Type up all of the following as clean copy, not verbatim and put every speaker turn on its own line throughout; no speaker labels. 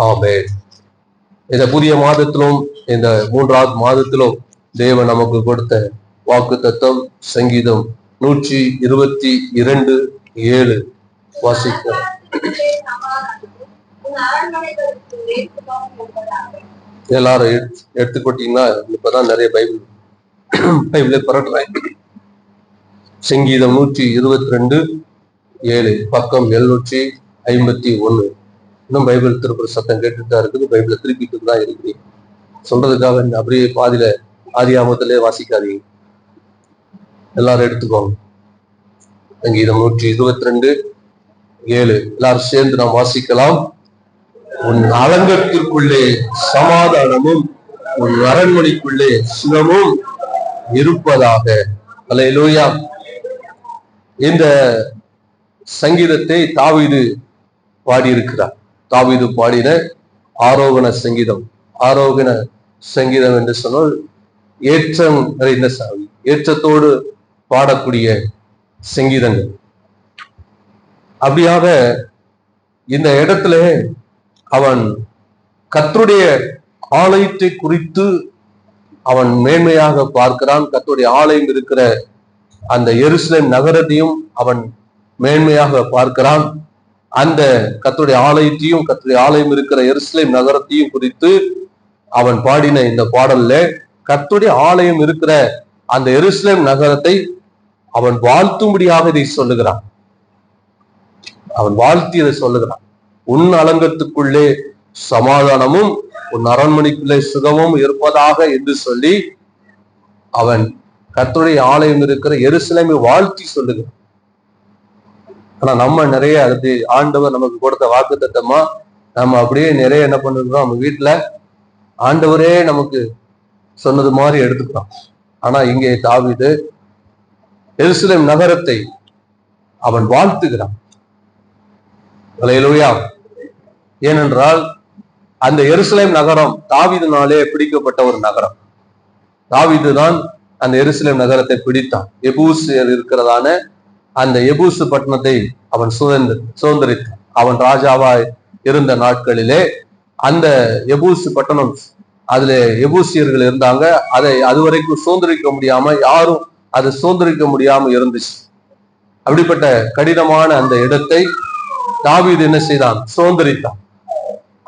ஆமென். இந்த புதிய மாதத்திலும் இந்த 3வது மாதத்திலும் தேவன் நமக்கு கொடுத்த வாக்குத்தத்தம் சங்கீதம் 122:7 வாசிக்கிறோம். எல்லாரும் எடுத்துக்கொட்டீங்கன்னா இப்பதான் நிறைய பைபிளே பரட்டுறாங்க. சங்கீதம் 122:7 பக்கம் 751. இன்னும் பைபிள் திருப்புற சத்தம் கேட்டுட்டு தான் இருக்குது. பைபிளை திருப்பிட்டு தான் இருக்குது. சொல்றதுக்காக அப்படியே பாதியில ஆதியாமத்திலே வாசிக்காதீங்க. எல்லாரும் எடுத்துக்கோங்க. சங்கீதம் 122:7 எல்லாரும் சேர்ந்து நாம் வாசிக்கலாம். உன் அலங்கத்திற்குள்ளே சமாதானமும் உன் அரண்மனைக்குள்ளே சுகமும் இருப்பதாக. அல்லேலூயா. இந்த சங்கீதத்தை தாவீது பாடியிருக்கிறார். தாவீது பாடின ஆரோகண சங்கீதம். ஆரோகண சங்கீதம் என்று சொன்னால் ஏற்றம் நிறைந்த சாவி, ஏற்றத்தோடு பாடக்கூடிய சங்கீதங்கள். அப்படியாக இந்த இடத்துல அவன் கர்த்தருடைய ஆலயத்தை குறித்து அவன் மேன்மையாக பார்க்கிறான். கர்த்தருடைய ஆலயம் இருக்கிற அந்த எருசலேம் நகரத்தையும் அவன் மேன்மையாக பார்க்கிறான். அந்த கர்த்தருடைய ஆலயத்தையும் கர்த்தருடைய ஆலயம் இருக்கிற எருசலேம் நகரத்தையும் குறித்து அவன் பாடின இந்த பாடல்ல கர்த்தருடைய ஆலயம் இருக்கிற அந்த எருசலேம் நகரத்தை அவன் வாழ்த்தும்படியாக இதை சொல்லுகிறான். அவன் வாழ்த்தி இதை சொல்லுகிறான். உன் அலங்கத்துக்குள்ளே சமாதானமும் உன் அரண்மனைக்குள்ளே சுகமும் இருப்பதாக என்று சொல்லி அவன் கர்த்தருடைய ஆலயம் இருக்கிற எருசலேமை வாழ்த்தி சொல்லுகிறான். ஆனா நம்ம நிறைய அது ஆண்டவர் நமக்கு கொடுத்த வாக்குத்தத்தமா நம்ம அப்படியே நிறைய என்ன பண்ணிருக்கிறோம், நம்ம வீட்டுல ஆண்டவரே நமக்கு சொன்னது மாதிரி எடுத்துக்கிறோம். ஆனா இங்கே தாவீது எருசலேம் நகரத்தை அவன் வாழ்த்துகிறான். அல்லேலூயா. ஏனென்றால் அந்த எருசலேம் நகரம் தாவீதினாலே பிடிக்கப்பட்ட ஒரு நகரம். தாவீது தான் அந்த எருசலேம் நகரத்தை பிடித்தான். எபூசியர் இருக்கிறதான அந்த எபூசு பட்டணத்தை அவன் சுதந்திரித்தான். அவன் ராஜாவாய் இருந்த நாட்களிலே அந்த எபூசு பட்டணம், அதுல எபூசியர்கள் இருந்தாங்க. அதை அதுவரைக்கும் சுதந்திரிக்க முடியாம, யாரும் அதை சுதந்திரிக்க முடியாம இருந்துச்சு. அப்படிப்பட்ட கடினமான அந்த இடத்தை தாவீது என்ன செய்தான்? சுதந்திரித்தான்.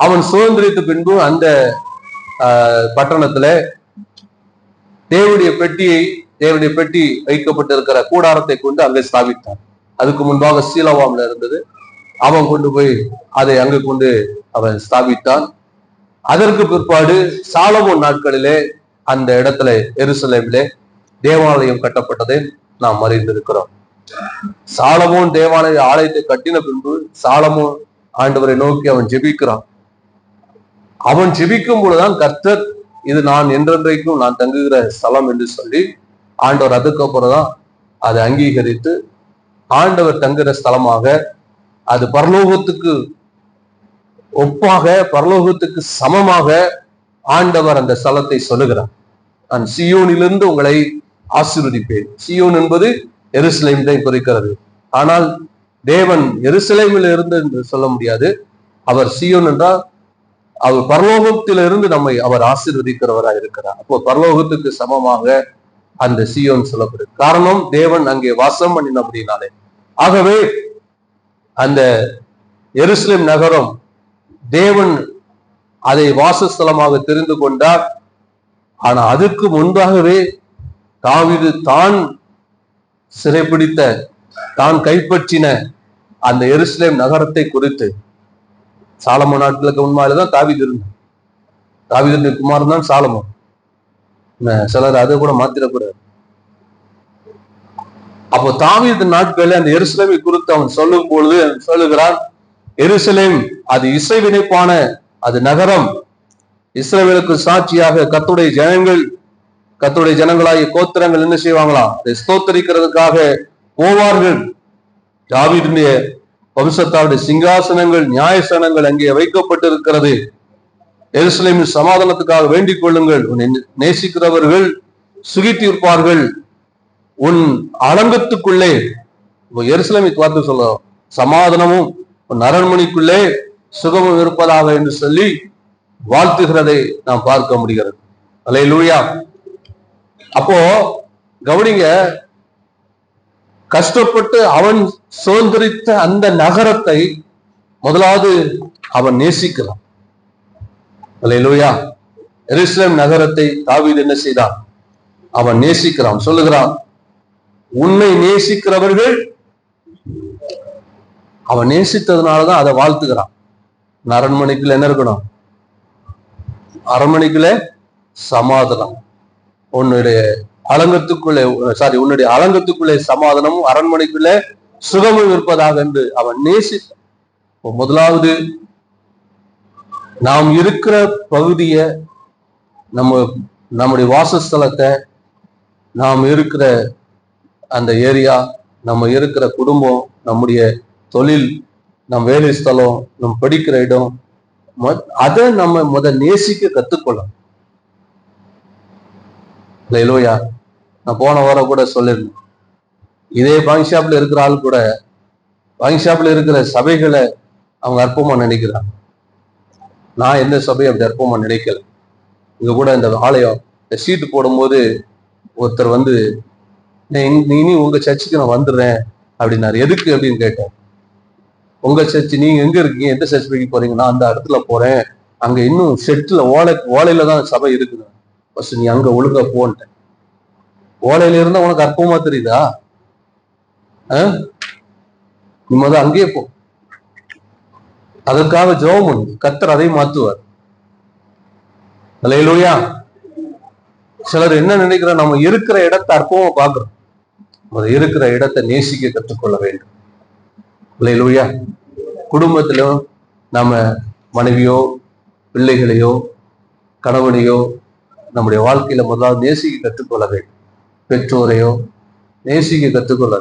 அவன் சுதந்திரித்த பின்பு அந்த பட்டணத்துல தேவனுடைய பெட்டி வைக்கப்பட்டிருக்கிற கூடாரத்தை கொண்டு அங்கே ஸ்தாபித்தான். அதுக்கு முன்பாக சீலோவாம்ல இருந்தது. அவன் கொண்டு போய் அதை அங்கு கொண்டு அவன் ஸ்தாபித்தான். அதற்கு பிற்பாடு சாலமோன் நாட்களிலே அந்த இடத்துல எருசலேமிலே தேவாலயம் கட்டப்பட்டதை நாம் அறிந்திருக்கிறோம். சாலமோன் தேவாலய ஆலயத்தை கட்டின பின்பு சாலமோன் ஆண்டவரை நோக்கி அவன் ஜெபிக்கிறான். அவன் ஜெபிக்கும் பொழுதுதான் கர்த்தர் இது நான் என்றென்றைக்கும் நான் தங்குகிற ஸ்தலம் என்று சொல்லி ஆண்டவர் அதுக்கப்புறம் தான் அதை அங்கீகரித்து ஆண்டவர் தங்குகிற ஸ்தலமாக, அது பரலோகத்துக்கு ஒப்பாக, பரலோகத்துக்கு சமமாக ஆண்டவர் அந்த ஸ்தலத்தை சொல்லுகிறார். நான் சீயோனிலிருந்து உங்களை ஆசீர்வதிப்பேன். சீயோன் என்பது எருசலேமை குறிக்கிறது. ஆனால் தேவன் எருசலேமில் இருந்து என்று சொல்ல முடியாது. அவர் சீயோன் என்றால் அவர் பரலோகத்திலிருந்து நம்மை அவர் ஆசீர்வதிக்கிறவராக இருக்கிறார். அப்போ பரலோகத்துக்கு சமமாக அந்த சீயோன் சொல்லப்படுது. காரணம் தேவன் அங்கே வாசம் பண்ணினபடினாலே. ஆகவே அந்த எருசலேம் நகரம் தேவன் அதை வாசஸ்தலமாக தெரிந்து கொண்டார். ஆனா அதுக்கு முன்பாகவே தாவீது தான் சிறைப்பிடித்த, தான் கைப்பற்றின அந்த எருசலேம் நகரத்தை குறித்து சாலமோன் நாட்களுக்கு முன்பாகதான் தாவீது இருந்தான். தாவீது குமாரன் தான் சாலமோன். சிலர் அதை கூட மாத்திரக்கூடாது. அப்போ தாவீது நாட்களில் அந்த எருசலேமை குறித்து அவன் சொல்லும் பொழுது சொல்லுகிறான், எருசலேம் அது இசைவினைப்பான அது நகரம். இஸ்ரவேலுக்கு சாட்சியாக கர்த்தருடைய ஜனங்களாகிய கோத்திரங்கள் என்ன செய்வாங்களாம்? அதை ஸ்தோத்தரிக்கிறதுக்காக போவார்கள். தாவீதுடைய வம்சத்தாருடைய சிங்காசனங்கள், நியாயசனங்கள் அங்கே வைக்கப்பட்டிருக்கிறது. எருசலேமின் சமாதானத்துக்காக வேண்டிக் கொள்ளுங்கள். உன்னை நேசிக்கிறவர்கள் சுகித்திருப்பார்கள். உன் அலங்கத்துக்குள்ளே எருசலேமை பார்த்து சொல்ல, சமாதானமும் உன் அரண்மனைக்குள்ளே சுகமும் இருப்பதாக என்று சொல்லி வாழ்த்துகிறதை நாம் பார்க்க முடிகிறது. அல்லேலூயா. அப்போ கவனிங்க, கஷ்டப்பட்டு அவன் சுதந்திரித்த அந்த நகரத்தை முதலாவது அவன் நேசிக்கிறான். அல்லேலூயா. எருசலேம் நகரத்தை தாவீது என்ன செய்தான்? அவன் நேசிக்கிறான். சொல்லுகிறான், உன்னை நேசிக்கிறவர்கள், அவன் நேசித்ததுனாலதான் அதை வாழ்த்துகிறான். அரண்மனைக்குள்ள என்ன இருக்கணும்? அரண்மனைக்குள்ள சமாதானம். உன்னுடைய அலங்கத்துக்குள்ளே சமாதானமும் அரண்மனைக்குள்ளே சுகமும் இருப்பதாக என்று அவன் நேசித்தான். முதலாவது நாம் இருக்கிற பகுதிய, நம்முடைய வாசஸ்தலத்தை, நாம் இருக்கிற அந்த ஏரியா, நம்ம இருக்கிற குடும்பம், நம்முடைய தொழில், நம் வேலை ஸ்தலம், நம்ம படிக்கிற இடம், அதை நம்ம நேசிக்க கத்துக்கொள்ளலாம். இல்லையா? நான் போன வாரம் கூட சொல்லிருந்தேன், இதே பாயிண்ட் ஷாப்ல இருக்கிற ஆள் கூட பாயிண்ட் ஷாப்ல இருக்கிற சபைகளை அவங்க அற்பமா நினைக்கிறாங்க. நான் எந்த சபையை அப்படி அற்பமா நினைக்கல. இங்க கூட இந்த ஆலயம் சீட்டு போடும்போது ஒருத்தர் வந்து, இனி உங்க சர்ச்சுக்கு நான் வந்துடுறேன் அப்படின்னாரு. எதுக்கு அப்படின்னு கேட்டேன். உங்க சர்ச்சு, நீங்க எங்க இருக்கீங்க, எந்த சர்ச் வைக்க போறீங்க? நான் அந்த இடத்துல போறேன், அங்க இன்னும் ஷெட்ல ஓலையில தான் சபை இருக்குது, ஃபர்ஸ்ட் நீ அங்க ஒழுங்கா போன்ட்டேன். ஓலையில இருந்தா உனக்கு அற்பமா தெரியுதா? நீ அங்கேயே போ. அதற்காக ஜெபம் பண்ணு, கர்த்தர் அதை மாத்துவார். அல்லேலூயா. சிலர் என்ன நினைக்கிற, நம்ம இருக்கிற இடத்தை அற்பமா பாக்குறோம். இருக்கிற இடத்தை நேசிக்க கற்றுக்கொள்ள வேண்டும். அல்லேலூயா. குடும்பத்திலும் நம்ம மனைவியோ, பிள்ளைகளையோ, கணவனையோ நம்முடைய வாழ்க்கையில முதலாவது நேசிக்க கற்றுக்கொள்ள வேண்டும். பெற்றோரையோ நேசிக்க கற்றுக்கொள்ள.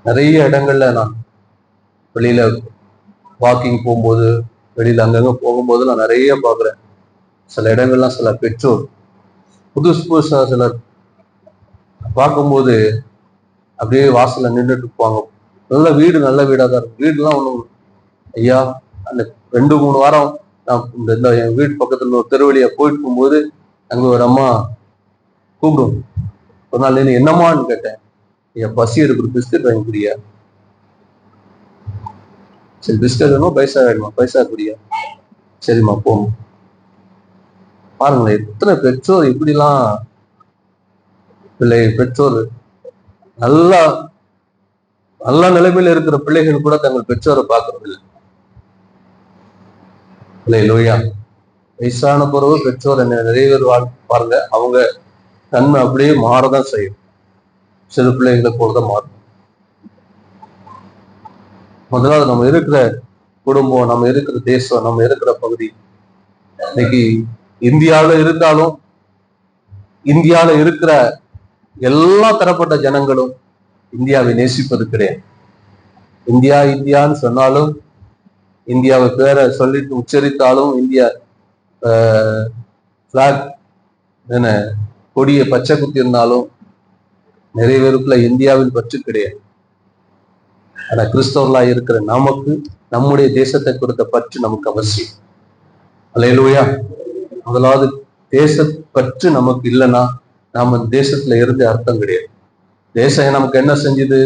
நிறைய இடங்கள்ல நான் வெளியில வாக்கிங் போகும்போது, வெளியில அங்கங்க போகும்போது நான் நிறைய பாக்குறேன். சில இடங்கள்லாம் சில பெற்றோர் புதுசா சிலர் பார்க்கும்போது அப்படியே வாசல்ல நின்றுட்டு இருப்பாங்க. நல்ல வீடு, நல்ல வீடா தான் இருக்கும். வீடுலாம் ஒண்ணும், ஐயா, அந்த 2-3 வாரம் நான் இந்த என் வீட்டு பக்கத்துல ஒரு தெருவழியா போயிட்டு போகும்போது அங்க ஒரு அம்மா கூப்பிடும். ஒரு நாள் நீ என்னம்மான்னு கேட்டேன். ஐயா, பசி எடுக்கிற, பிஸ்கட் வாங்கி குடியா. சரி, பிஸ்கட் வேணுமா, பைசா வேணுமா? பைசா குடியா. சரிம்மா, போமா. பாருங்களேன், எத்தனை பெற்றோர் இப்படிலாம் பெற்றோர் நல்ல நிலைமையில இருக்கிற பிள்ளைகள் கூட தங்கள் பெற்றோரை பார்க்கறது இல்லை. இல்லையா? வயசான பிறகு பெற்றோர் நிறைய பேர் பாருங்க, அவங்க தன்மை அப்படியே மாறதான் செய்யும். சிறு பிள்ளைகளை போலதான் மாறும். முதலாவது நம்ம இருக்கிற குடும்பம், நம்ம இருக்கிற தேசம், நம்ம இருக்கிற பகுதி, இன்னைக்கு இந்தியாவில இருந்தாலும் இந்தியாவில இருக்கிற எல்லா தரப்பட்ட ஜனங்களும் இந்தியாவை நேசிப்பது கிடையாது. இந்தியான்னு சொன்னாலும், இந்தியாவை பேரை சொல்லிட்டு உச்சரித்தாலும், இந்தியா பிளாக் என்ன கொடியை பச்சை குத்தி இருந்தாலும் நிறைய பேருக்குள்ள இந்தியாவின் பற்று கிடையாது. ஆனா கிறிஸ்தவர்களா இருக்கிற நமக்கு நம்முடைய தேசத்தை கொடுத்த பற்று நமக்கு அவசியம். அல்லேலூயா. முதலாவது தேச பற்று நமக்கு இல்லைன்னா நாம தேசத்துல இருந்து அர்த்தம் கிடையாது. தேசம் நமக்கு என்ன செஞ்சது?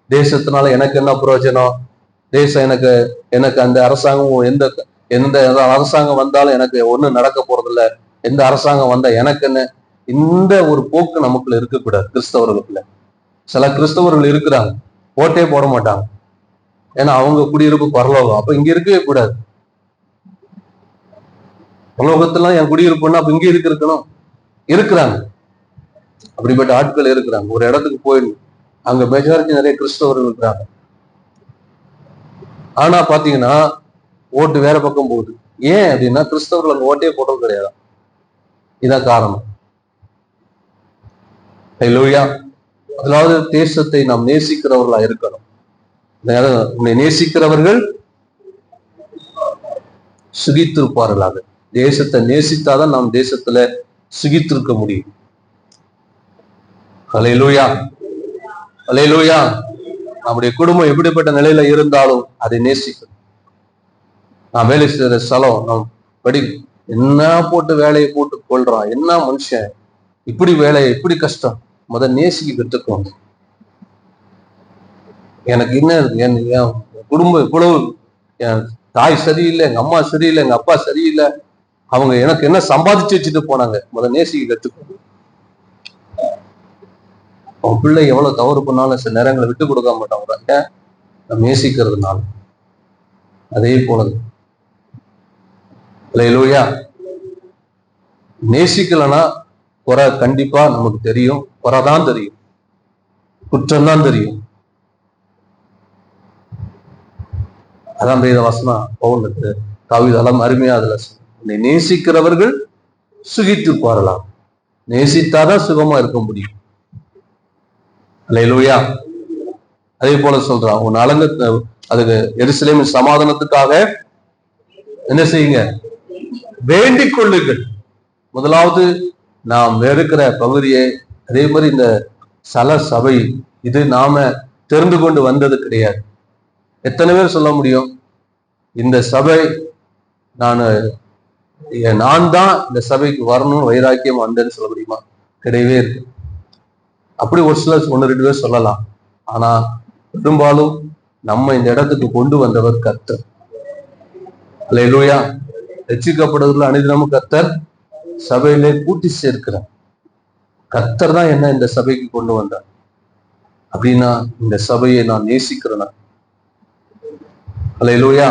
தேசத்தினால எனக்கு என்ன பிரயோஜனம்? தேசம் எனக்கு அந்த அரசாங்கம், எந்த அரசாங்கம் வந்தாலும் எனக்கு ஒண்ணும் நடக்க போறதில்ல, எந்த அரசாங்கம் வந்தா எனக்கு என்ன, இந்த ஒரு போக்கு நமக்குள்ள இருக்கக்கூடாது. கிறிஸ்தவர்களுக்குள்ள சில கிறிஸ்தவர்கள் இருக்கிறாங்க, ஓட்டே போட மாட்டாங்க. ஏன்னா அவங்க குடியிருப்பு பரலோகம், அப்ப இங்க இருக்கவே கூடாது. பரலோகத்துல என் குடியிருப்புன்னா அப்ப இங்க இருக்கணும். இருக்கிறாங்க, அப்படிப்பட்ட ஆட்கள் இருக்கிறாங்க. ஒரு இடத்துக்கு போயிடணும், அங்க மெஜாரிட்டி நிறைய கிறிஸ்தவர்கள் இருக்கிறாங்க. ஆனா பாத்தீங்கன்னா ஓட்டு வேற பக்கம் போகுது. ஏன் அப்படின்னா கிறிஸ்தவர்கள் அங்க ஓட்டே போட்டது கிடையாது. இதான் காரணம். அல்லேலூயா. அதாவது தேசத்தை நாம் நேசிக்கிறவர்களா இருக்கணும். உன்னை நேசிக்கிறவர்கள் சுகித்திருப்பார்களாக. தேசத்தை நேசித்தாதான் நாம் தேசத்துல சுகித்திருக்க முடியும். அல்லேலூயா, அல்லேலூயா. நம்முடைய குடும்பம் எப்படிப்பட்ட நிலையில இருந்தாலும் அதை நேசிக்கணும். நான் வேலை செய்யற ஸ்தலம், நான் படி என்ன போட்டு வேலையை போட்டு கொள்றான், என்ன மனுஷன், இப்படி வேலை, இப்படி கஷ்டம். நேசிக்க கற்றுக்கோங்க. எனக்கு என்ன என் குடும்பம் இவ்வளவு, என் தாய் சரியில்லை, எங்க அம்மா சரியில்லை, எங்க அப்பா சரியில்லை, அவங்க எனக்கு என்ன சம்பாதிச்சு வச்சுட்டு போனாங்க. நேசிக்க கற்றுக்கோங்க. அவன் பிள்ளை எவ்வளவு தவறு பண்ணாலும் சில நேரங்களை விட்டு கொடுக்க மாட்டாங்க, நேசிக்கிறதுனால. அதே போலது அல்லேலூயா. நேசிக்கலன்னா குறை கண்டிப்பா நமக்கு தெரியும், குறைதான் தெரியும், குற்றம்தான் தெரியும். அதான் வேத வசனம் பவுலுக்கு கவிதெல்லாம் அருமையா அதுல நேசிக்கிறவர்கள் சுகித்து பாரலாம். நேசித்தாதான் சுகமா இருக்க முடியும். அல்லேலூயா. அதே போல சொல்றான், உன் அலங்க அதுக்கு எருசலேமின் சமாதானத்துக்காக என்ன செய்யுங்க, வேண்டிக் கொள்ளுங்கள். முதலாவது நாம் வெறுக்கிற பகுதியை, அதே மாதிரி இந்த சல சபை, இது நாம தெரிந்து கொண்டு வந்தது கிடையாது. எத்தனை பேர் சொல்ல முடியும், இந்த சபை நான் தான் இந்த சபைக்கு வரணும் வைராக்கியம் வந்தேன்னு சொல்ல முடியுமா? கிடையவே இருக்கு. அப்படி ஒரு சிலர் 1-2 பேர் சொல்லலாம். ஆனா பெரும்பாலும் நம்ம இந்த இடத்துக்கு கொண்டு வந்தவர் கர்த்தர். அல்லேலூயா. ரட்சிக்கப்படுவதில் அனுதினமும் கர்த்தர் சபையிலே கூட்டி சேர்க்கிறார். கர்த்தர் தான் என்ன இந்த சபைக்கு கொண்டு வந்தார். அப்படின்னா இந்த சபையை நான் நேசிக்கிறேன். அல்லேலூயா.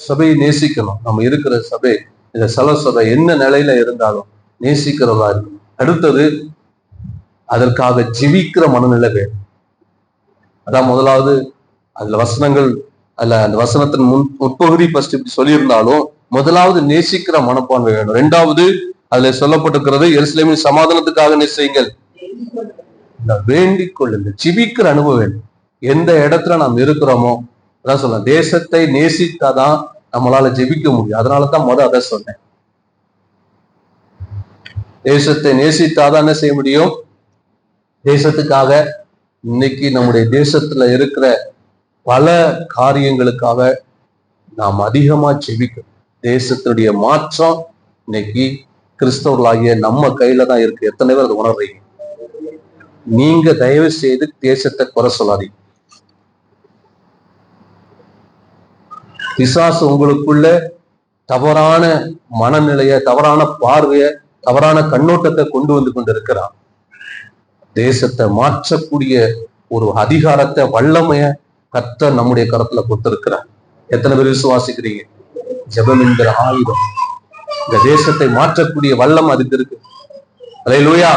சபையை நேசிக்கணும். நம்ம இருக்கிற சபை, இந்த சல சபை என்ன நிலையில இருந்தாலும் நேசிக்கிறதா இருக்கும். அடுத்தது அதற்காக ஜீவிக்கிற மனநிலை வேணும். அதான் முதலாவது. அதுல வசனங்கள் அல்ல, அந்த வசனத்தின் முற்பகுதி ஃபர்ஸ்ட் இப்படி சொல்லியிருந்தாலும் முதலாவது நேசிக்கிற மனப்பான்மை வேணும். 2வது அதுல சொல்லப்பட்டிருக்கிறது, எருசலேமின் சமாதானத்துக்காக நேசியுங்கள், வேண்டிக் கொள்ளுங்கள். ஜீவிக்கிற அனுபவம் வேணும். எந்த இடத்துல நாம் இருக்கிறோமோ அதான் சொல்ல, தேசத்தை நேசித்தாதான் நம்மளால ஜெபிக்க முடியும். அதனாலதான் அதை சொன்னேன். தேசத்தை நேசித்தாதான் என்ன செய்ய முடியும்? தேசத்துக்காக. இன்னைக்கு நம்முடைய தேசத்துல இருக்கிற பல காரியங்களுக்காக நாம் அதிகமா ஜெபிக்கணும். தேசத்துடைய மாற்றம் இன்னைக்கு கிறிஸ்தவர்களாகிய நம்ம கையில தான் இருக்கு. எத்தனை பேர் அதை உணர்றீங்க? நீங்க தயவு செய்து தேசத்தை குறை சொல்லாதீங்க. பிசாசு உங்களுக்குள்ள தவறான மனநிலைய, தவறான பார்வைய, தவறான கண்ணோட்டத்தை கொண்டு வந்து கொண்டிருக்கிறான். தேசத்தை மாற்றக்கூடிய ஒரு அதிகாரத்தை, வல்லமைய கர்த்தர் நம்முடைய கரத்துல கொடுத்திருக்கிறார். எத்தனை பேர் விசுவாசிக்கிறீங்க? ஜெபம் என்கிற ஆயுதம், இந்த தேசத்தை மாற்றக்கூடிய வல்லம் அதுக்கு இருக்கு. அல்லேலூயா.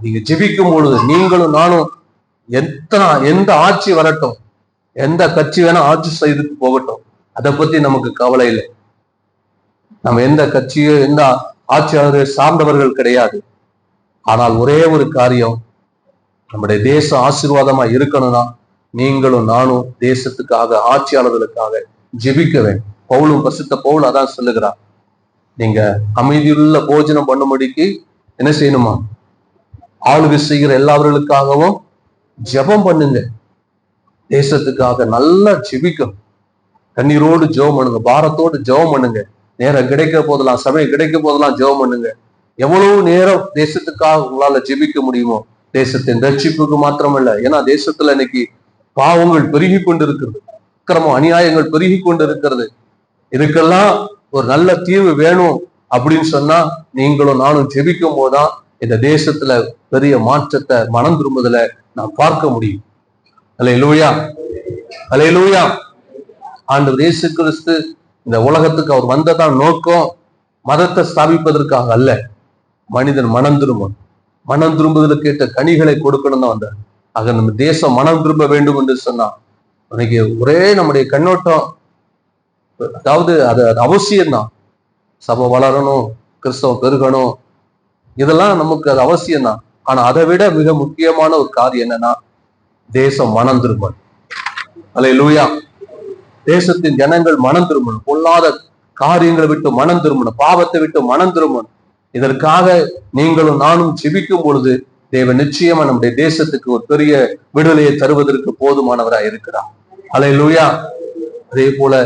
நீங்க ஜெபிக்கும் பொழுது நீங்களும் நானும் எந்த ஆட்சி வரட்டும், எந்த கட்சி வேணா ஆட்சி செய்துட்டு போகட்டும், அதை பத்தி நமக்கு கவலை இல்லை. நம்ம எந்த கட்சியோ எந்த ஆட்சியாளரை சார்ந்தவர்கள் கிடையாது. ஆனால் ஒரே ஒரு காரியம், நம்முடைய தேசம் ஆசீர்வாதமா இருக்கணும்னா நீங்களும் நானும் தேசத்துக்காக, ஆட்சியாளர்களுக்காக ஜெபிக்க வேண்டும். பரிசுத்த பவுல் அதான் சொல்லுகிறார், நீங்க அமைதியுள்ள போஜனம் பண்ணும்படிக்கு என்ன செய்யணுமா? ஆளுகை செய்கிற எல்லாவர்களுக்காகவும் ஜெபம் பண்ணுங்க. தேசத்துக்காக நல்லா ஜெபிக்கணும். கண்ணீரோடு ஜெபம் பண்ணுங்க, பாரத்தோடு ஜெபம் பண்ணுங்க. நேரம் கிடைக்க போதெல்லாம், சமயம் கிடைக்க போதெல்லாம் ஜெபம் பண்ணுங்க. எவ்வளவு நேரம் தேசத்துக்காக உங்களால ஜெபிக்க முடியுமோ, தேசத்தின் ரட்சிப்புக்கு மாத்திரமல்ல. ஏன்னா தேசத்துல இன்னைக்கு பாவங்கள் பெருகி கொண்டு இருக்கிறது, அக்கிரமம் அநியாயங்கள் பெருகி கொண்டு இருக்கிறது. இதுக்கெல்லாம் ஒரு நல்ல தீர்வு வேணும் அப்படின்னு சொன்னா நீங்களும் நானும் ஜெபிக்கும் போதுதான் இந்த தேசத்துல பெரிய மாற்றத்தை, மனம் திரும்புதல நான் பார்க்க முடியும். அல்லேலூயா, அல்லேலூயா. ஆண்டவர் இயேசு கிறிஸ்து இந்த உலகத்துக்கு அவர் வந்ததான் நோக்கம் மதத்தை ஸ்தாபிப்பதற்காக அல்ல. மனிதன் மனம் திரும்புதலுக்கு ஏற்ற கனிகளை கொடுக்கணும் தான் வந்தார். ஆக நம்ம தேசம் மனம் திரும்ப வேண்டும் என்று சொன்னா இன்னைக்கு ஒரே நம்முடைய கண்ணோட்டம், அதாவது அது அவசியம்தான். சபை வளரணும், கிறிஸ்தவம் பெருகணும், இதெல்லாம் நமக்கு அது அவசியம்தான். ஆனா அதை விட மிக முக்கியமான ஒரு காரியம் என்னன்னா, தேசம் மனம் திரும்பணும். அல்லேலூயா. தேசத்தின் ஜனங்கள் மனம் திரும்பணும், பொல்லாத காரியங்களை விட்டு மனம் திரும்பணும், பாவத்தை விட்டு மனம் திரும்பணும். இதற்காக நீங்களும் நானும் ஜெபிக்கும் பொழுது தேவன் நிச்சயமா நம்முடைய தேசத்துக்கு ஒரு பெரிய விடுதலையை தருவதற்கு போதுமானவராய் இருக்கிறார். அல்லேலூயா. அதே போல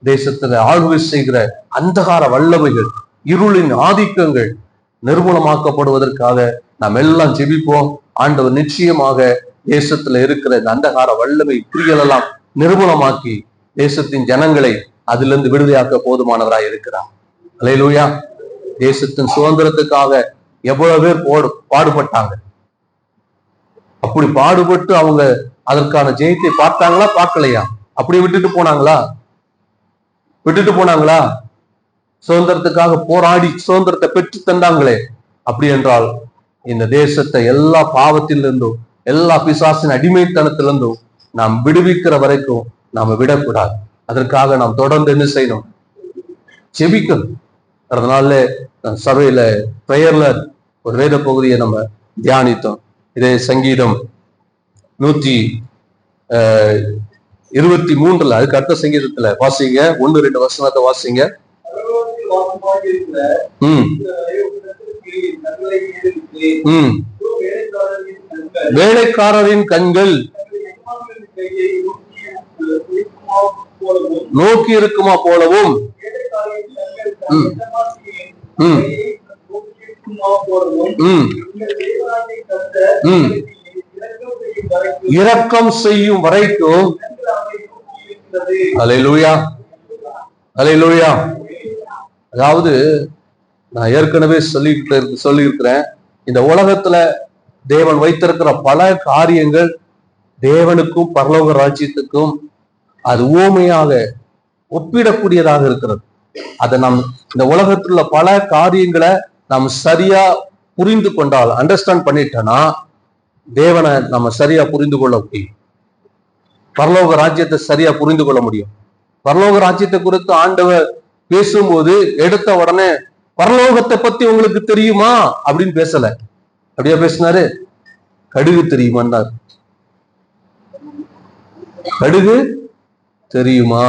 தேசத்துல ஆளுகை செய்கிற அந்தகார வல்லமைகள், இருளின் ஆதிக்கங்கள் நிர்மூலமாக்கப்படுவதற்காக நாம் எல்லாம் ஜெபிப்போம். ஆண்டவர் நிச்சயமாக தேசத்துல இருக்கிற இந்த அந்தகார வல்லமை கிரியல் எல்லாம் நிர்மூலமாக்கி தேசத்தின் ஜனங்களை அதிலிருந்து விடுதலையாக்க போதுமானவராய் இருக்கிறார். அல்லேலூயா. தேசத்தின் சுதந்திரத்துக்காக எவ்வளவு பேர் பாடுபட்டாங்க. அப்படி பாடுபட்டு அவங்க அதற்கான ஜெயத்தை பார்த்தாங்களா, பார்க்கலையா? அப்படி விட்டுட்டு போனாங்களா? சுதந்திரத்துக்காக போராடி சுதந்திரத்தை பெற்று தந்தாங்களே. அப்படி என்றால் இந்த தேசத்தை எல்லா பாவத்திலிருந்தும் எல்லா பிசாசின் அடிமைத்தனத்திலிருந்தும் நாம் விடுவிக்கிற வரைக்கும் நாம விடக்கூடாது. அதற்காக நாம் தொடர்ந்து என்ன செய்யணும்? ஜெபிக்கணும். அதனால சபையில பிரேயர்ல ஒரு வேத பகுதியை நம்ம தியானித்தோம். இதே சங்கீதம் 123 அதுக்கு அடுத்த சங்கீதத்துல வாசிங்க, 1-2 வசனத்தை வாசிங்க. வேலைக்காரரின் கண்கள் நோக்கி இருக்குமா போலவும் இரக்கம் செய்யும் வரைக்கும். அல்லேலூயா, அல்லேலூயா. அதாவது நான் ஏற்கனவே சொல்லியிருக்கிறேன், இந்த உலகத்துல தேவன் வைத்திருக்கிற பல காரியங்கள் தேவனுக்கும் பரலோக ராஜ்யத்துக்கும் அது உவமையாக ஒப்பிடக்கூடியதாக இருக்கிறது. அதை நாம் இந்த உலகத்துல பல காரியங்களை நாம் சரியா புரிந்து கொண்டால், அண்டர்ஸ்டாண்ட் பண்ணிட்டோம்னா தேவனை நம்ம சரியா புரிந்து கொள்ள முடியும். பரலோக ராஜ்யத்தை சரியா புரிந்து கொள்ள முடியும். பரலோக ராஜ்யத்தை குறித்து ஆண்டவர் பேசும்போது எடுத்த உடனே பரலோகத்தை பத்தி உங்களுக்கு தெரியுமா அப்படின்னு பேசல. அப்படியா பேசினாரு? கடுகு தெரியுமான்னார். கடுகு தெரியுமா?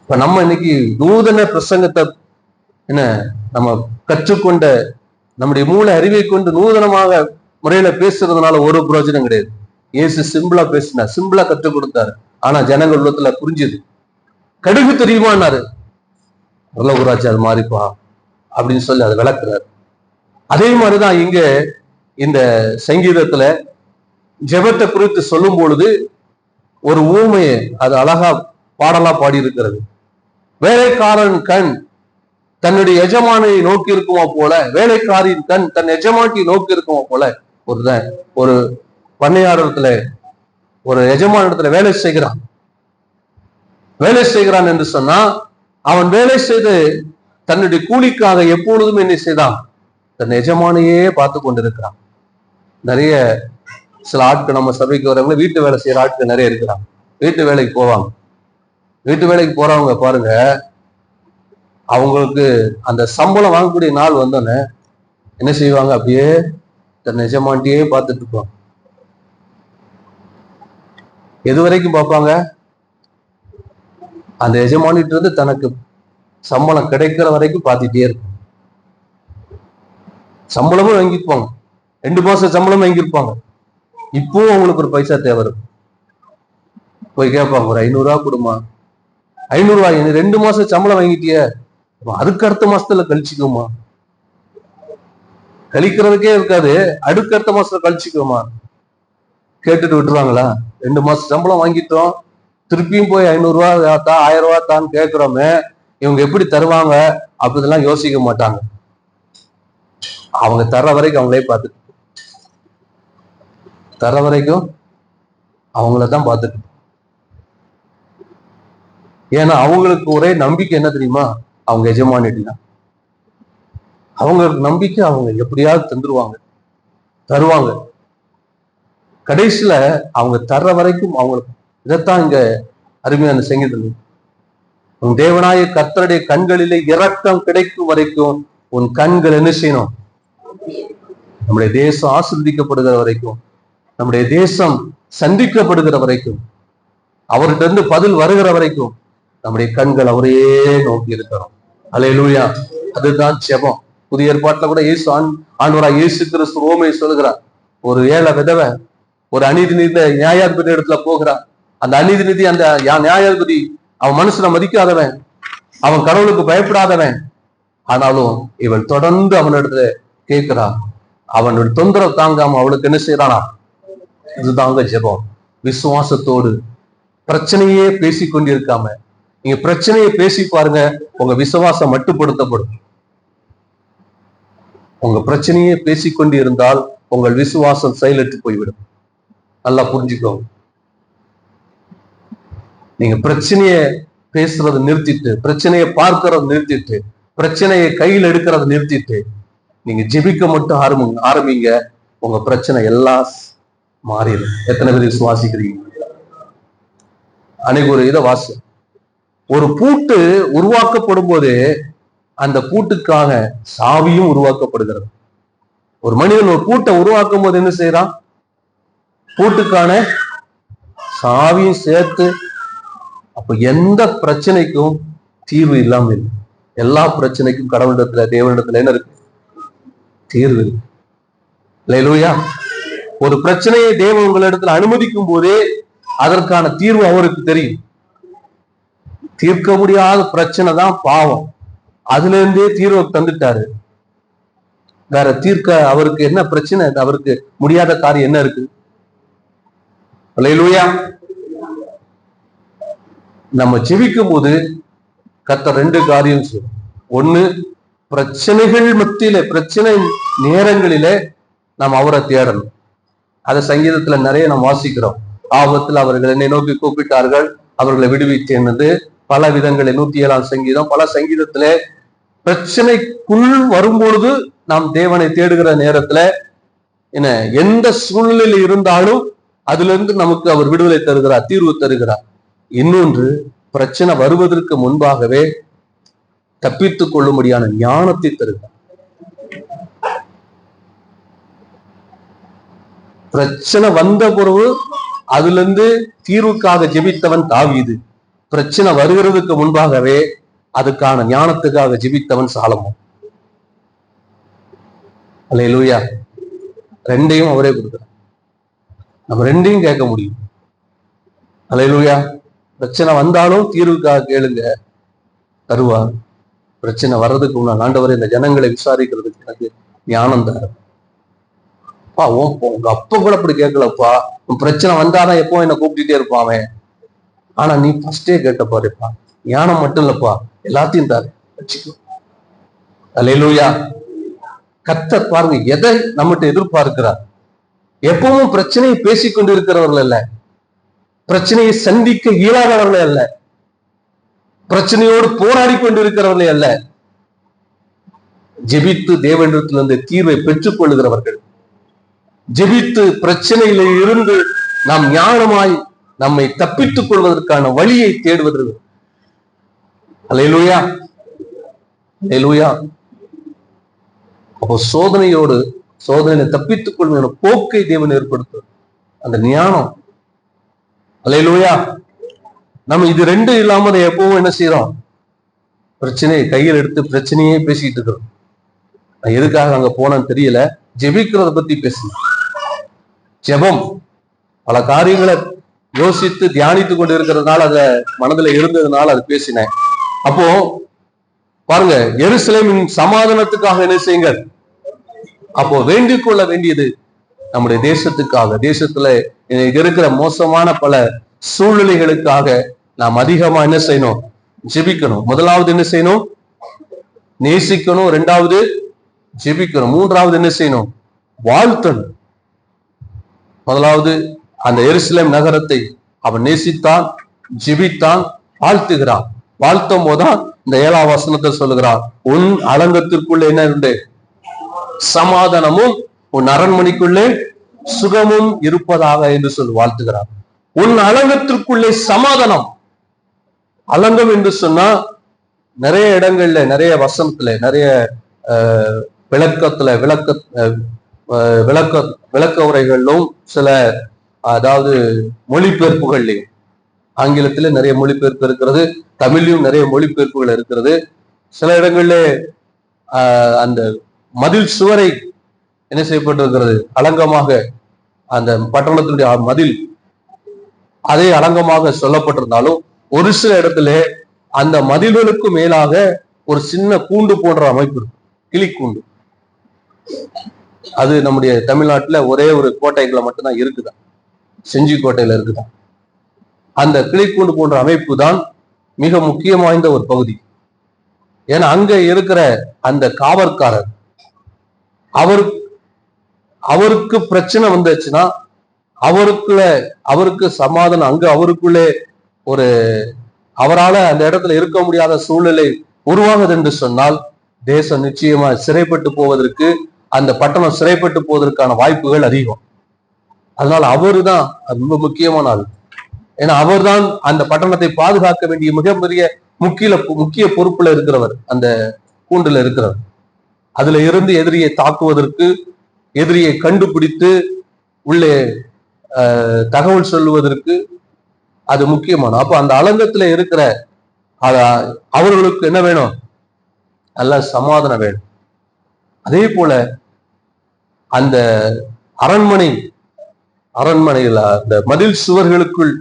இப்ப நம்ம இன்னைக்கு நூதன பிரசங்கத்தை நம்ம கற்றுக்கொண்ட நம்முடைய மூளை அறிவை கொண்டு நூதனமாக முறையில பேசுறதுனால ஒரு பிரயோஜனம் கிடையாது. இயேசு சிம்பிளா பேசினார், சிம்பிளா கற்றுக் கொடுத்தாரு. ஆனா ஜனங்கள் உள்ளத்துல புரிஞ்சுது. கடுகு தெரியுமான்னாரு. பரலோகராஜ்யம் அது மாறிப்பா அப்படின்னு சொல்லி அதை விளக்குறாரு. அதே மாதிரிதான் இங்க இந்த சங்கீதத்துல ஜெபத்தை குறித்து சொல்லும் பொழுது ஒரு ஊமையை அது அழகா பாடலா பாடி இருக்கிறது. வேலைக்காரன் கண் தன்னுடைய எஜமானை நோக்கி இருக்குமா போல, வேலைக்காரின் கண் தன் எஜமானியை நோக்கி இருக்குமா போல. ஒரு பண்ணையாரத்துல ஒரு எஜமான இடத்துல வேலை செய்கிறான் என்று சொன்னா, அவன் வேலை செய்து தன்னுடைய கூலிக்காக எப்பொழுதும் என்ன செய்தான்? தன் எஜமானையே பார்த்து கொண்டிருக்கிறான். நிறைய சில ஆட்கள் நம்ம சபைக்கு வரவங்க வீட்டு வேலை செய்யற ஆட்கள் நிறைய இருக்கிறாங்க. வீட்டு வேலைக்கு போவாங்க. வீட்டு வேலைக்கு போறவங்க பாருங்க, அவங்களுக்கு அந்த சம்பளம் வாங்கக்கூடிய நாள் வந்தோன்னே என்ன செய்வாங்க? அப்படியே தன் எஜமானியே பார்த்துட்டு இருப்பாங்க. எது வரைக்கும் பார்ப்பாங்க? அந்த எஜமானிட்டு இருந்து தனக்கு சம்பளம் கிடைக்கிற வரைக்கும் பார்த்துட்டே இருக்கும். சம்பளமும் வாங்கிருப்பாங்க, 2 மாசம் சம்பளம் வாங்கியிருப்பாங்க. இப்போ அவங்களுக்கு ஒரு பைசா தேவை இருக்கும். போய் கேட்பாங்க, ஒரு 500 ரூபா கொடுமா. 500 ரூபாய் 2 மாசம் சம்பளம் வாங்கிட்டிய, அதுக்கு அடுத்த மாசத்துல கழிச்சுக்குமா? கழிக்கிறதுக்கே இருக்காது, அடுத்த மாசத்துல கழிச்சுக்குமா? கேட்டுட்டு விட்டுருவாங்களா? 2 மாசம் சம்பளம் வாங்கிட்டோம், திருப்பியும் போய் 500 ரூபா தா 1000 ரூபா தான் கேட்கிறோமே, இவங்க எப்படி தருவாங்க அப்படிலாம் யோசிக்க மாட்டாங்க. அவங்க தர்ற வரைக்கும் அவங்களே பார்த்துட்டு, தர்ற வரைக்கும் அவங்களதான் பார்த்துட்டு. ஏன்னா அவங்களுக்கு ஒரே நம்பிக்கை என்ன தெரியுமா? அவங்க எஜமானிட்டு. அவங்களுக்கு நம்பிக்கை அவங்க எப்படியாவது தருவாங்க. கடைசியில அவங்க தர்ற வரைக்கும் அவங்களுக்கு. இதைத்தான் இங்க அருமையான சங்கீதம். உன் தேவனாய கர்த்தருடைய கண்களிலே இரக்கம் கிடைக்கும் வரைக்கும் உன் கண்கள் என்ன செய்யணும்? நம்முடைய தேசம் ஆசீர்வதிக்கப்படுகிற வரைக்கும், நம்முடைய தேசம் சந்திக்கப்படுகிற வரைக்கும், அவர்கிட்ட இருந்து பதில் வருகிற வரைக்கும் நம்முடைய கண்கள் அவரையே நோக்கி இருக்கிறோம். அல்லேலூயா. அதுதான் ஜெபம். புதிய ஏற்பாட்டுல கூட ஆண்டவராய் இயேசு கிறிஸ்து ரோமை சொல்லுகிறார். ஒரு ஏழை விதவை ஒரு அநீதி நீதி நியாயாதிபதி இடத்துல போகிறார். அந்த அநீதி நீதி அந்த நியாயாதிபதி அவன் மனுஷனை மதிக்காதவன், அவன் கடவுளுக்கு பயப்படாதவன். ஆனாலும் இவள் தொடர்ந்து அவனிடத்துல கேட்கிறா. அவனோட தொந்தரவு தாங்காம அவளுக்கு என்ன செய்யறானா? இதுதாங்க ஜெபம். விசுவாசத்தோடு பிரச்சனையே பேசி கொண்டிருக்காம, நீங்க பிரச்சனையை பேசி பாருங்க, உங்க விசுவாசம் மட்டுப்படுத்தப்படும். உங்க பிரச்சனையே பேசிக்கொண்டு இருந்தால் உங்கள் விசுவாசம் செயலற்று போய்விடும். நல்லா புரிஞ்சுக்கோங்க. நீங்க பிரச்சனைய பேசுறதை நிறுத்திட்டு, பிரச்சனையை பார்க்கறத நிறுத்திட்டு, பிரச்சனையை கையில் எடுக்கிறத நிறுத்திட்டு நீங்க ஜெபிக்க மட்டும் ஆரம்பிங்க. உங்க பிரச்சனை எல்லாம் மாறிடும். எத்தனை பேர் விசுவாசிக்கிறீங்க? அன்னைக்கு ஒரு இதை வாசி, ஒரு பூட்டு உருவாக்கப்படும் போது அந்த பூட்டுக்காக சாவியும் உருவாக்கப்படுகிறது. ஒரு மனிதன் ஒரு பூட்டை உருவாக்கும் போது என்ன செய்யறான்? பூட்டுக்கான சாவியும் சேர்த்து. அப்ப எந்த பிரச்சனைக்கும் தீர்வு இல்லாம இல்லை. எல்லா பிரச்சனைக்கும் கடவுளிடத்துல, தேவனிடத்துல என்ன இருக்கு? தீர்வு இருக்கு. அல்லேலூயா. ஒரு பிரச்சனையை தேவன் உங்களிடத்துல அனுமதிக்கும் போதே அதற்கான தீர்வு அவருக்கு தெரியும். தீர்க்க முடியாத பிரச்சனை தான் பாவம். அதுல இருந்தே தீர்வை தந்துட்டாரு. வேற தீர்க்க அவருக்கு என்ன பிரச்சனை? அவருக்கு முடியாத காரியம் என்ன இருக்கு? அல்லேலூயா. நம்ம ஜெபிக்கும் போது கர்த்தர் 2 காரியம் சொல்லும். ஒண்ணு, பிரச்சனைகள் மத்தியில, பிரச்சனை நேரங்களிலே நாம் அவரை தேடணும். அதை சங்கீதத்துல நிறைய நாம் வாசிக்கிறோம். ஆபத்தில் அவர்கள் என்னை நோக்கி கூப்பிட்டார்கள், அவர்களை விடுவித்தேன். பல விதங்களை 107ஆம் சங்கீதம், பல சங்கீதத்துல பிரச்சனைக்குள் வரும்பொழுது நாம் தேவனை தேடுகிற நேரத்துல என்ன, எந்த சூழ்நிலையில் இருந்தாலும் அதுல இருந்து நமக்கு அவர் விடுதலை தருகிறார், தீர்வு தருகிறார். இன்னொன்று, பிரச்சனை வருவதற்கு முன்பாகவே தப்பித்துக் கொள்ளும்படியான ஞானத்தை தருகிறார். பிரச்சனை வந்த பிறகு அதுல இருந்து தீர்வுக்காக ஜெபித்தவன் தாவீது. பிரச்சனை வருகிறதுக்கு முன்பாகவே அதுக்கான ஞானத்துக்காக ஜெபித்தவன் சாலமோன். அல்லேலூயா. 2ஐயும் அவரே கொடுக்கிறார். நம்ம 2ஐயும் கேட்க முடியும். அல்லேலூயா. பிரச்சனை வந்தாலும் தீர்வுக்காக கேளுங்க, தருவார். பிரச்சனை வர்றதுக்கு முன்னாடி ஆண்டவரே இந்த ஜனங்களை விசாரிக்கிறதுக்கு எனக்கு ஞானம் தர. உங்க அப்பா கூட அப்படி கேட்கலப்பா, பிரச்சனை வந்தாதான் எப்போ என்ன கூப்பிட்டுட்டே இருப்பான். ஆனா நீ ஃபர்ஸ்டே கேட்ட பாருப்பா, ஞானம் மட்டும் இல்லப்பா, எல்லாத்தையும் தாரு, வச்சுக்கோ. அல்லேலூயா. கர்த்தர் பாருங்க எதை நம்மகிட்ட எதிர்பார்க்கிறார். எப்பவும் பிரச்சனையை பேசிக்கொண்டு இருக்கிறவர்கள் அல்ல, பிரச்சனையை சந்திக்க இயலாதவர்களே அல்ல, பிரச்சனையோடு போராடி கொண்டிருக்கிறவர்களே அல்ல, ஜெபித்து தேவனிடத்திலிருந்து தீர்வை பெற்றுக் கொள்ளுகிறவர்கள், ஜெபித்து பிரச்சனையில இருந்து நாம் ஞானமாய் நம்மை தப்பித்துக் கொள்வதற்கான வழியை தேடுவதற்கு. அல்லேலூயா. அல்லேலூயா. அப்போ சோதனையை தப்பித்துக் கொள்வதற்கான போக்கை தேவன் ஏற்படுத்தும், அந்த ஞானம். அல்லேலூயா. நம்ம இது 2 இல்லாம அதை எப்பவும் என்ன செய்யறோம்? பிரச்சனையை கையில் எடுத்து பிரச்சனையே பேசிட்டு இருக்கிறோம். நான் எதுக்காக அங்க போனேன்னு தெரியல, ஜெபிக்கிறத பத்தி பேசணும். ஜெபம் பல காரியங்களை யோசித்து தியானித்து கொண்டு இருக்கிறதுனால, அத மனதுல இருந்ததுனால அது பேசினேன். அப்போ பாருங்க, எருசலேமின் சமாதானத்துக்காக என்ன செய்யுங்க. அப்போ வேண்டிக் கொள்ள வேண்டியது நம்முடைய தேசத்துக்காக, தேசத்துல இருக்கிற மோசமான பல சூழ்நிலைகளுக்காக நாம் அதிகமா என்ன செய்யணும்? ஜெபிக்கணும். முதலாவது என்ன செய்யணும்? நேசிக்கணும். 2வது ஜெபிக்கணும். 3வது என்ன செய்யணும்? வாழ்த்தணும். முதலாவது அந்த எருசலேம் நகரத்தை அவன் நேசித்தான், ஜெபித்தான், வாழ்த்துகிறான். வாழ்த்தும் போதுதான் இந்த 7ஆம் வசனத்தை சொல்லுகிறான், உன் அலங்கத்திற்குள்ளே என்ன உண்டு? சமாதானமும் உன் அரண்மனைக்குள்ளே சுகமும் இருப்பதாக என்று சொல்லி வாழ்த்துகிறார். உன் அலங்கத்திற்குள்ளே சமாதானம். அலங்கம் என்று சொன்னா நிறைய இடங்கள்ல, நிறைய வசனத்துல, நிறைய விளக்க உரைகளிலும் சில, அதாவது மொழிபெயர்ப்புகள்லையும், ஆங்கிலத்துல நிறைய மொழிபெயர்ப்பு இருக்கிறது, தமிழ்லையும் நிறைய மொழிபெயர்ப்புகள் இருக்கிறது. சில இடங்கள்ல அந்த மதில் சுவரை என்ன செய்யப்பட்டிருக்கிறது? அலங்கமாக, அந்த பட்டணத்தினுடைய மதில் அதே அலங்கமாக சொல்லப்பட்டிருந்தாலும் ஒரு சில இடத்துல அந்த மதில்களுக்கு மேலாக ஒரு சின்ன கூண்டு போன்ற அமைப்பு இருக்கும், கிளிக்கூண்டு. அது நம்முடைய தமிழ்நாட்டுல ஒரே ஒரு கோட்டைகளை மட்டும்தான் இருக்குதான், செஞ்சி கோட்டையில இருக்குதான். அந்த கிளிக்கூண்டு போன்ற அமைப்பு தான் மிக முக்கியம் வாய்ந்த ஒரு பகுதி. ஏன்னா அங்க இருக்கிற அந்த காவற்காரர் அவருக்கு பிரச்சனை வந்துச்சுன்னா அவருக்கு சமாதானம், அங்க அவருக்குள்ளே ஒரு அவரால் அந்த இடத்துல இருக்க முடியாத சூழ்நிலை உருவாகுது என்று சொன்னால் தேசம் நிச்சயமா சிறைப்பட்டு போவதற்கு, அந்த பட்டணம் சிறைப்பட்டு போவதற்கான வாய்ப்புகள் அதிகம். அதனால அவரு தான் ரொம்ப முக்கியமான ஆள். ஏன்னா அவர் தான் அந்த பட்டணத்தை பாதுகாக்க வேண்டிய மிகப்பெரிய முக்கிய பொறுப்புல இருக்கிறவர், அந்த கூண்டுல இருக்கிறவர். அதுல இருந்து எதிரியை தாக்குவதற்கு, எதிரியை கண்டுபிடித்து உள்ளே தகவல் சொல்லுவதற்கு அது முக்கியமான. அப்ப அந்த அலங்கத்துல இருக்கிற அவர்களுக்கு என்ன வேணும்? நல்ல சமாதானம் வேணும். அதே போல அந்த அரண்மனையில அந்த மதில் சுவர்களுக்குள்,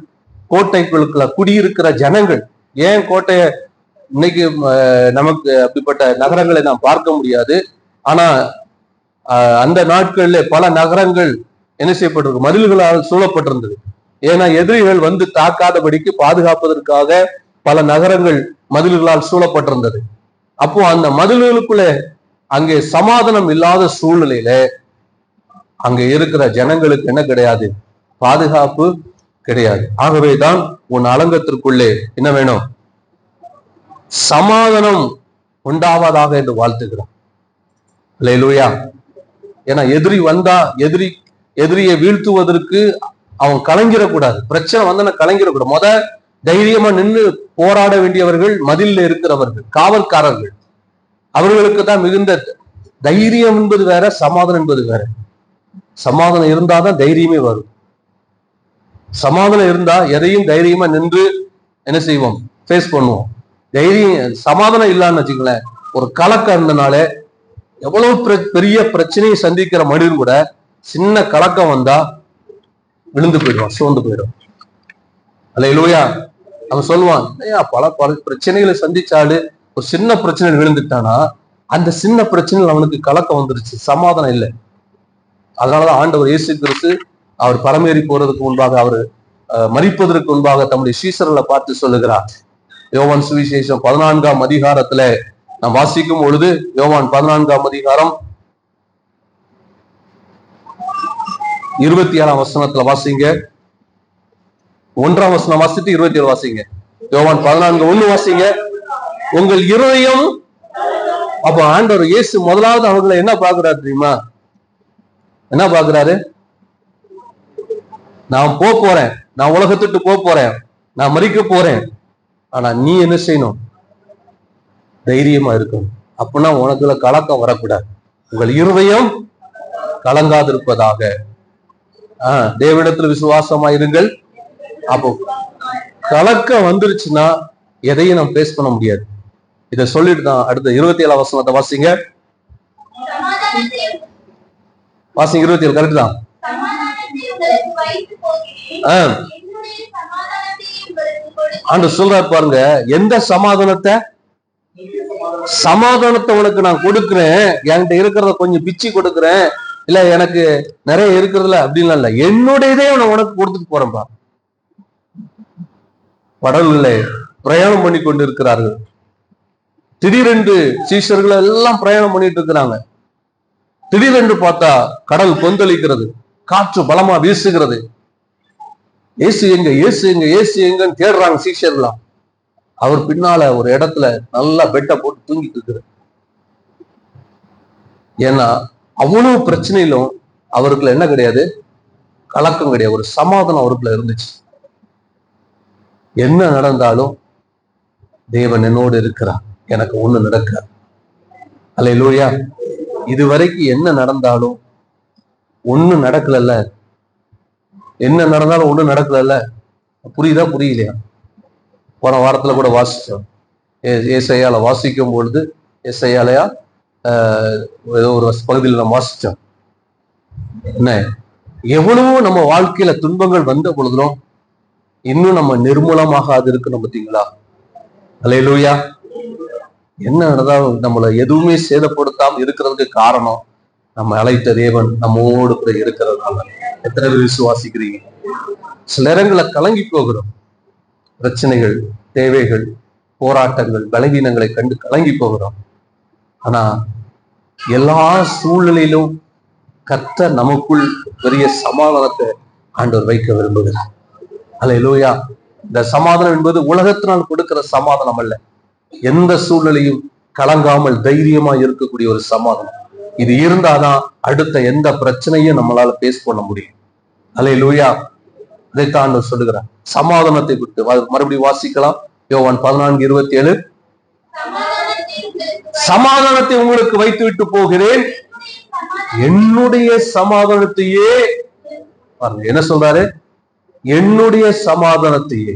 கோட்டைக்குள்ள குடியிருக்கிற ஜனங்கள், ஏன் கோட்டைய இன்னைக்கு நமக்கு அப்படிப்பட்ட நகரங்களை நாம் பார்க்க முடியாது. ஆனா அந்த நாட்கள்ல பல நகரங்கள் என்ன செய்யப்பட்டிருக்கு? மதில்களால் சூழப்பட்டிருந்தது. ஏன்னா எதிரிகள் வந்து தாக்காதபடிக்கு பாதுகாப்பதற்காக பல நகரங்கள் மதில்களால் சூழப்பட்டிருந்தது. அப்போ அந்த மதில்களுக்குள்ள அங்கே சமாதானம் இல்லாத சூழ்நிலையில அங்கே இருக்கிற ஜனங்களுக்கு என்ன கிடையாது? பாதுகாப்பு கிடையாது. ஆகவேதான் உன் அலங்கத்திற்குள்ளே என்ன வேணும்? சமாதானம் உண்டாவதாக என்று வாழ்த்துக்கிறான். அல்லேலூயா. ஏன்னா எதிரி வந்தா எதிரியை வீழ்த்துவதற்கு அவன் கலங்கிடக்கூடாது. பிரச்சனை வந்தா கலங்கிடக்கூடாது. தைரியமா நின்று போராட வேண்டியவர்கள் மதில்ல இருக்கிறவர்கள், காவல்காரர்கள். அவர்களுக்கு தான் மிகுந்த தைரியம் என்பது வேற, சமாதானம் என்பது வேற. சமாதானம் இருந்தாதான் தைரியமே வரும். சமாதானம் இருந்தா எதையும் தைரியமா நின்று என்ன செய்வோம்? ஃபேஸ் பண்ணுவோம். தைரியம் சமாதானம் இல்லான்னு வச்சுங்களேன், ஒரு கலக்கம் இருந்தனால எவ்வளவு பெரிய பிரச்சனையை சந்திக்கிற மனிதன் கூட சின்ன கலக்கம் வந்தா விழுந்து போயிடுவான், சோர்ந்து போயிடும். அல்லேலூயா. அவன் சொல்லுவான், பல பிரச்சனைகளை சந்திச்சாலு ஒரு சின்ன பிரச்சனை விழுந்துட்டானா அந்த சின்ன பிரச்சனையில் அவனுக்கு கலக்கம் வந்துருச்சு, சமாதானம் இல்லை. அதனாலதான் ஆண்டவர் இயேசு கிறிஸ்து அவர் பரமேறி போறதுக்கு முன்பாக, அவர் மரிப்பதற்கு முன்பாக தம்முடைய சீசர்களை பார்த்து சொல்லுகிறார். யோவான் சுவிசேஷம் 14ஆம் அதிகாரத்துல நாம் வாசிக்கும் பொழுது, யோவான் 14ஆம் அதிகாரம் 27ஆம் வசனத்துல வாசிங்க. 1ஆம் வசனம் வாசித்து 27 வாசிங்க. யோவான் 14:1 வாசிங்க. உங்கள் இருதயம். அப்ப ஆண்டவர் இயேசு முதலாவது அவர்களை என்ன பாக்குறாரு தெரியுமா? என்ன பாக்குறாரு? நான் போறேன், நான் உலகத்துட்டு போறேன், நான் மரிக்க போறேன். ஆனா நீ என்ன செய்யணும்? தைரியமா இருக்கணும். அப்படின்னா உனக்குள்ள கலக்கம் வரக்கூடாது. உங்கள் இருதயம் கலங்காதிருப்பதாக. தேவனிடத்துல விசுவாசமா இருங்கள். அப்போ கலக்கம் வந்துருச்சுன்னா எதையும் நம்ம பேஸ் பண்ண முடியாது. இதை சொல்லிட்டு தான் அடுத்த 27ஆம் வசனத்தை வாசிங்க. 27 கரெக்ட் தான். ஆண்டவர் சொல்றாரு பாருங்க, எந்த சமாதானத்தை உனக்கு நான் கொடுக்கிறேன், என்கிட்ட இருக்கிறத கொஞ்சம் பிச்சு கொடுக்கிறேன், இல்ல எனக்கு நிறைய இருக்கிறதுல அப்படின்லாம் இல்ல, என்னுடையதே நான் உனக்கு கொடுத்துட்டு போறேன்பா. படகுல பிரயாணம் பண்ணி கொண்டு இருக்கிறார்கள். திடீரென்று சீஷர்கள் எல்லாம் பிரயாணம் பண்ணிட்டு இருக்கிறாங்க. திடீரென்று பார்த்தா கடல் கொந்தளிக்கிறது, காற்று பலமா வீசுகிறது. இயேசு எங்க, இயேசு எங்க, இயேசு எங்கன்னு தேடுறாங்க சீஷர்களாம். அவர் பின்னால ஒரு இடத்துல நல்லா பெட்டை போட்டு தூங்கிட்டு இருக்கிறார். ஏன்னா அவ்வளவு பிரச்சனையிலும் அவருக்குள்ள என்ன கிடையாது? கலக்கம் கிடையாது, ஒரு சமாதானம் அவருக்குள்ள இருந்துச்சு. என்ன நடந்தாலும் தேவன் என்னோடு இருக்கிறார், எனக்கு ஒண்ணு நடக்காது. அல்லேலூயா. இதுவரைக்கும் என்ன நடந்தாலும் ஒண்ணு நடக்கலல்ல, என்ன நடந்தாலும் ஒண்ணு நடக்கலல்ல. புரியுதா புரியலையா? போன வாரத்துல கூட வாசிச்சோம். ஏசாயால வாசிக்கும் பொழுது, ஏசாயாலயா ஏதோ ஒரு பகுதியில் நம்ம வாசிச்சோம். என்ன எவ்வளவோ நம்ம வாழ்க்கையில துன்பங்கள் வந்த பொழுதும் இன்னும் நம்ம நிர்மூலமாக அது இருக்கணும். பார்த்தீங்களா? அல்லேலூயா. என்ன நடந்தாலும் நம்மளை எதுவுமே சேதப்படுத்தாம இருக்கிறதுக்கு காரணம் நம்ம அழைத்த தேவன் நம்மோடு கூட இருக்கிறதுனால. எத்தனை பேர் விசுவாசிக்கிறீங்க? சில நேரங்களை கலங்கி போகிறோம். பிரச்சனைகள், தேவைகள், போராட்டங்கள், பலவீனங்களை கண்டு கலங்கி போகிறோம். ஆனா எல்லா சூழ்நிலையிலும் கர்த்தர் நமக்குள் பெரிய சமாதானத்தை ஆண்டவர் வைக்க விரும்புகிறார். அல்லேலூயா. இந்த சமாதானம் என்பது உலகத்தினால் கொடுக்கிற சமாதானம் அல்ல. எந்த சூழ்நிலையும் கலங்காமல் தைரியமா இருக்கக்கூடிய ஒரு சமாதானம். இது இருந்தாதான் அடுத்த எந்த பிரச்சனையும் நம்மளால பேஸ் பண்ண முடியும். அல்லேலூயா. இதைத்தான் ஆண்டவர் சொல்லுகிறார். சமாதானத்தை விட்டு மறுபடியும் வாசிக்கலாம். யோவான் 14:27. சமாதானத்தை உங்களுக்கு வைத்து விட்டு போகிறேன், என்னுடைய சமாதானத்தையே. பாருங்க என்ன சொல்றாரு? என்னுடைய சமாதானத்தையே.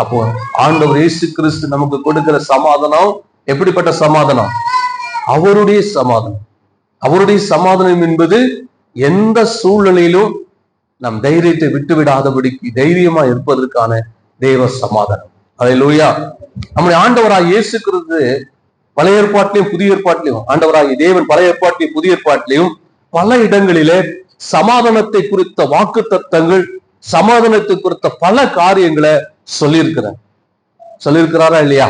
அப்போ ஆண்டவர் இயேசு கிறிஸ்து நமக்கு கொடுக்கிற சமாதானம் எப்படிப்பட்ட சமாதானம்? அவருடைய சமாதானம். அவருடைய சமாதானம் என்பது எந்த சூழ்நிலையிலும் நம் தைரியத்தை விட்டு விடாதபடிக்கு தைரியமா இருப்பதற்கான தெய்வ சமாதானம். அல்லேலூயா. நம்முடைய ஆண்டவராய் இயேசு கிறிஸ்து பழைய ஏற்பாட்டிலையும் புதிய ஏற்பாட்டிலையும், ஆண்டவராகிய தேவன் பழைய ஏற்பாட்டிலையும் புதிய ஏற்பாட்டிலையும் பல இடங்களிலே சமாதானத்தை குறித்த வாக்கு தத்தங்கள், சமாதானத்தை குறித்த பல காரியங்களை சொல்லியிருக்கிறாரா இல்லையா?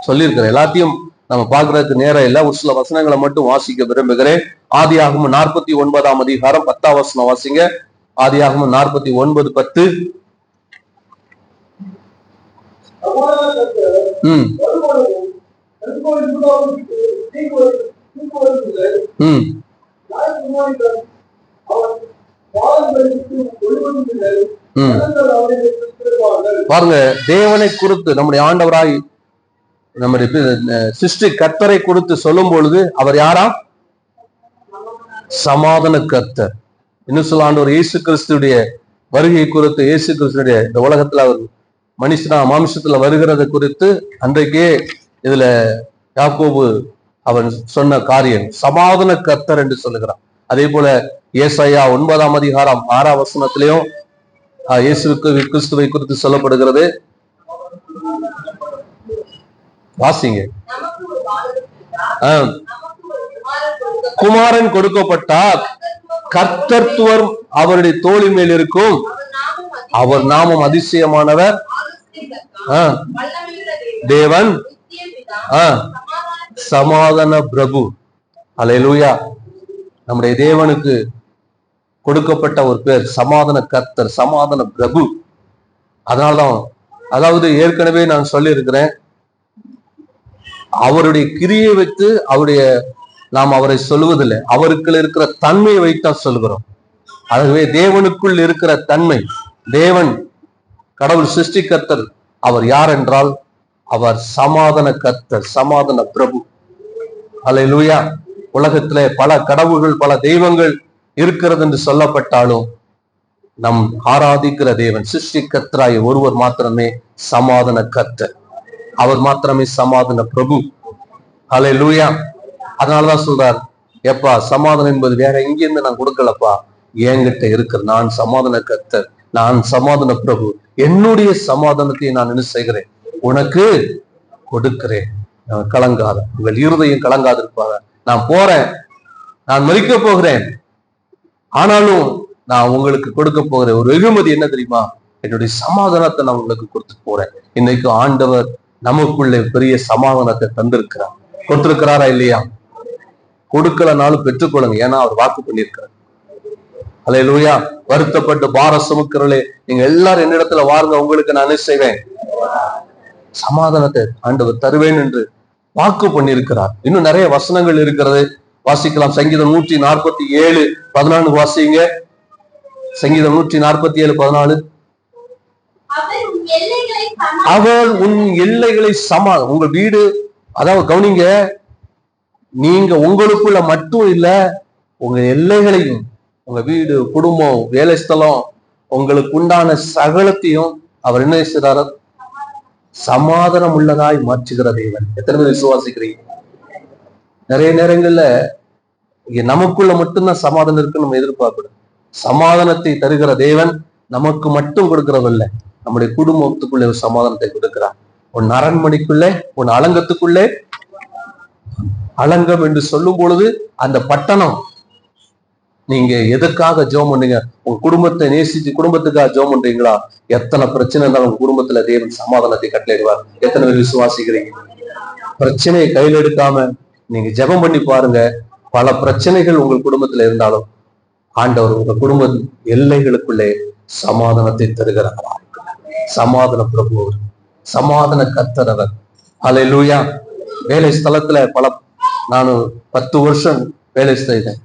சொல்லியிருக்கிற எல்லாத்தையும் நம்ம பார்க்கறதுக்கு நேரம் இல்லை. ஒரு சில வசனங்களை மட்டும் வாசிக்க விரும்புகிறேன். ஆதியாகமம் 49ஆம் அதிகாரம் 10ஆம் வசனம் வாசிங்க. ஆதியாகமம் 49:10. பாருங்க, தேவனை குறித்து நம்முடைய ஆண்டவராய் நம்முடைய சிருஷ்டி கர்த்தரை குறித்து சொல்லும் பொழுது அவர் யாரா? சமாதான கர்த்தர். இன்னும் சொல்ல ஆண்டவர் இயேசு கிறிஸ்துடைய வருகை குறித்து, இயேசு கிறிஸ்துடைய இந்த உலகத்துல அவர் மனுஷனா மாம்சத்துல வருகிறத குறித்து அன்றைக்கே இதுல யாக்கோபு அவன் சொன்ன காரியம் சமாதான கர்த்தர் என்று சொல்லுகிறான். அதே போல ஏசாயா 9ஆம் அதிகாரம் 6ஆம் வசனத்திலையும் இயேசுவுக்கு கிறிஸ்துவை குறித்து சொல்லப்படுகிறது. வாசிங்க. குமாரன் கொடுக்கப்பட்டார், கர்த்தத்துவம் அவருடைய தோளின் மேல் இருக்கும், அவர் நாமம் அதிசயமானவர், தேவன், சமாதான பிரபு. அல்லேலூயா. நம்முடைய தேவனுக்கு கொடுக்கப்பட்ட ஒரு பேர் சமாதான கர்த்தர், சமாதான பிரபு. அதனால்தான், அதாவது ஏற்கனவே நான் சொல்லி இருக்கிறேன், அவருடைய கிரியை வைத்து நாம் அவரை சொல்லுவதில்லை, அவருக்குள் இருக்கிற தன்மையை வைத்தான் சொல்கிறோம். ஆகவே தேவனுக்குள் இருக்கிற தன்மை, தேவன் கடவுள் சிருஷ்டி கர்த்தர், அவர் யார் என்றால் அவர் சமாதான கர்த்தர், சமாதான பிரபு. அல்லேலூயா. உலகத்திலே பல கடவுள்கள், பல தெய்வங்கள் இருக்கிறது என்று சொல்லப்பட்டாலும் நம் ஆராதிக்கிற தேவன் சிருஷ்டி கர்த்தராய் ஒருவர் மாத்திரமே சமாதான கர்த்தர், அவர் மாத்திரமே சமாதான பிரபு. அல்லேலூயா. அதனாலதான் சொல்றார், எப்பா சமாதானம் என்பது வேற எங்கிருந்து நான் கொடுக்கலப்பா, என்கிட்ட இருக்கிற நான் சமாதான கர்த்தர், நான் சமாதான பிரபு, என்னுடைய சமாதானத்தை நான் என்ன செய்கிறேன், உனக்கு கொடுக்கிறேன். கலங்காத, உங்கள் இருதயம் கலங்காது இருப்பாங்க. நான் போறேன், நான் மரிக்க போகிறேன், ஆனாலும் நான் உங்களுக்கு கொடுக்க போகிற ஒரு வெகுமதி என்ன தெரியுமா? என்னுடைய சமாதானத்தை நான் உங்களுக்கு கொடுத்து போறேன். இன்னைக்கு ஆண்டவர் நமக்குள்ளே பெரிய சமாதானத்தை தந்திருக்கிறார். கொடுத்திருக்கிறாரா இல்லையா? கொடுக்கலனாலும் பெற்றுக்கொள்ளுங்க, ஏன்னா அவர் வாக்கு பண்ணியிருக்கிறார். அல்லேலூயா. வருத்தப்பட்டு பாரம் சுமக்கிறவர்களே, நீங்க எல்லாரும் என்னிடத்துல வாருங்க, உங்களுக்கு நான் என்ன செய்வேன், சமாதானத்தை ஆண்டவர் தருவேன் என்று வாக்கு பண்ணியிருக்கிறார். இன்னும் நிறைய வசனங்கள் இருக்கிறது, வாசிக்கலாம். சங்கீதம் 147:14 வாசிங்க. சங்கீதம் 147:14. அவர் உன் எல்லைகளை உங்க வீடு, அதாவது கவனிங்க, நீங்க உங்களுக்குள்ள மட்டும் இல்ல, உங்க எல்லைகளையும், உங்க வீடு, குடும்பம், வேலை ஸ்தலம், உங்களுக்கு உண்டான சகலத்தையும் அவர் என்ன செய்றார்? சமாதானம் உள்ளதாய் மாற்றுகிற தேவன். எத்தனை பேர் விசுவாசிக்கிறீங்க? நிறைய நேரங்கள்ல நமக்குள்ள மட்டும்தான் சமாதானம் இருக்குன்னு நம்ம எதிர்பார்க்கணும். சமாதானத்தை தருகிற தேவன் நமக்கு மட்டும் கொடுக்கறதில்ல, நம்முடைய குடும்பத்துக்குள்ளே ஒரு சமாதானத்தை கொடுக்கிறார். உன் அரண்மனைக்குள்ளே, உன் அலங்கத்துக்குள்ளே, அலங்கம் என்று சொல்லும் பொழுது அந்த பட்டணம், நீங்க எதற்காக ஜெபம் பண்ணீங்க? உங்க குடும்பத்தை நேசிச்சு குடும்பத்துக்காக ஜெபம் பண்றீங்களா? எத்தனை பிரச்சனை இருந்தாலும் உங்க குடும்பத்துல தேவன் சமாதானத்தை கட்டளையிடுவார். எத்தனை பேர் விசுவாசிக்கிறீங்க? பிரச்சனையை கையில் எடுக்காம நீங்க ஜெபம் பண்ணி பாருங்க. பல பிரச்சனைகள் உங்கள் குடும்பத்துல இருந்தாலும் ஆண்டவர் உங்க குடும்ப எல்லைகளுக்குள்ளே சமாதானத்தை தருகிறார். சமாதான பிரபு, சமாதான கர்த்தர். அல்லேலூயா. வேலை ஸ்தலத்துல நான் 10 வருஷம் வேலை செய்தேன்.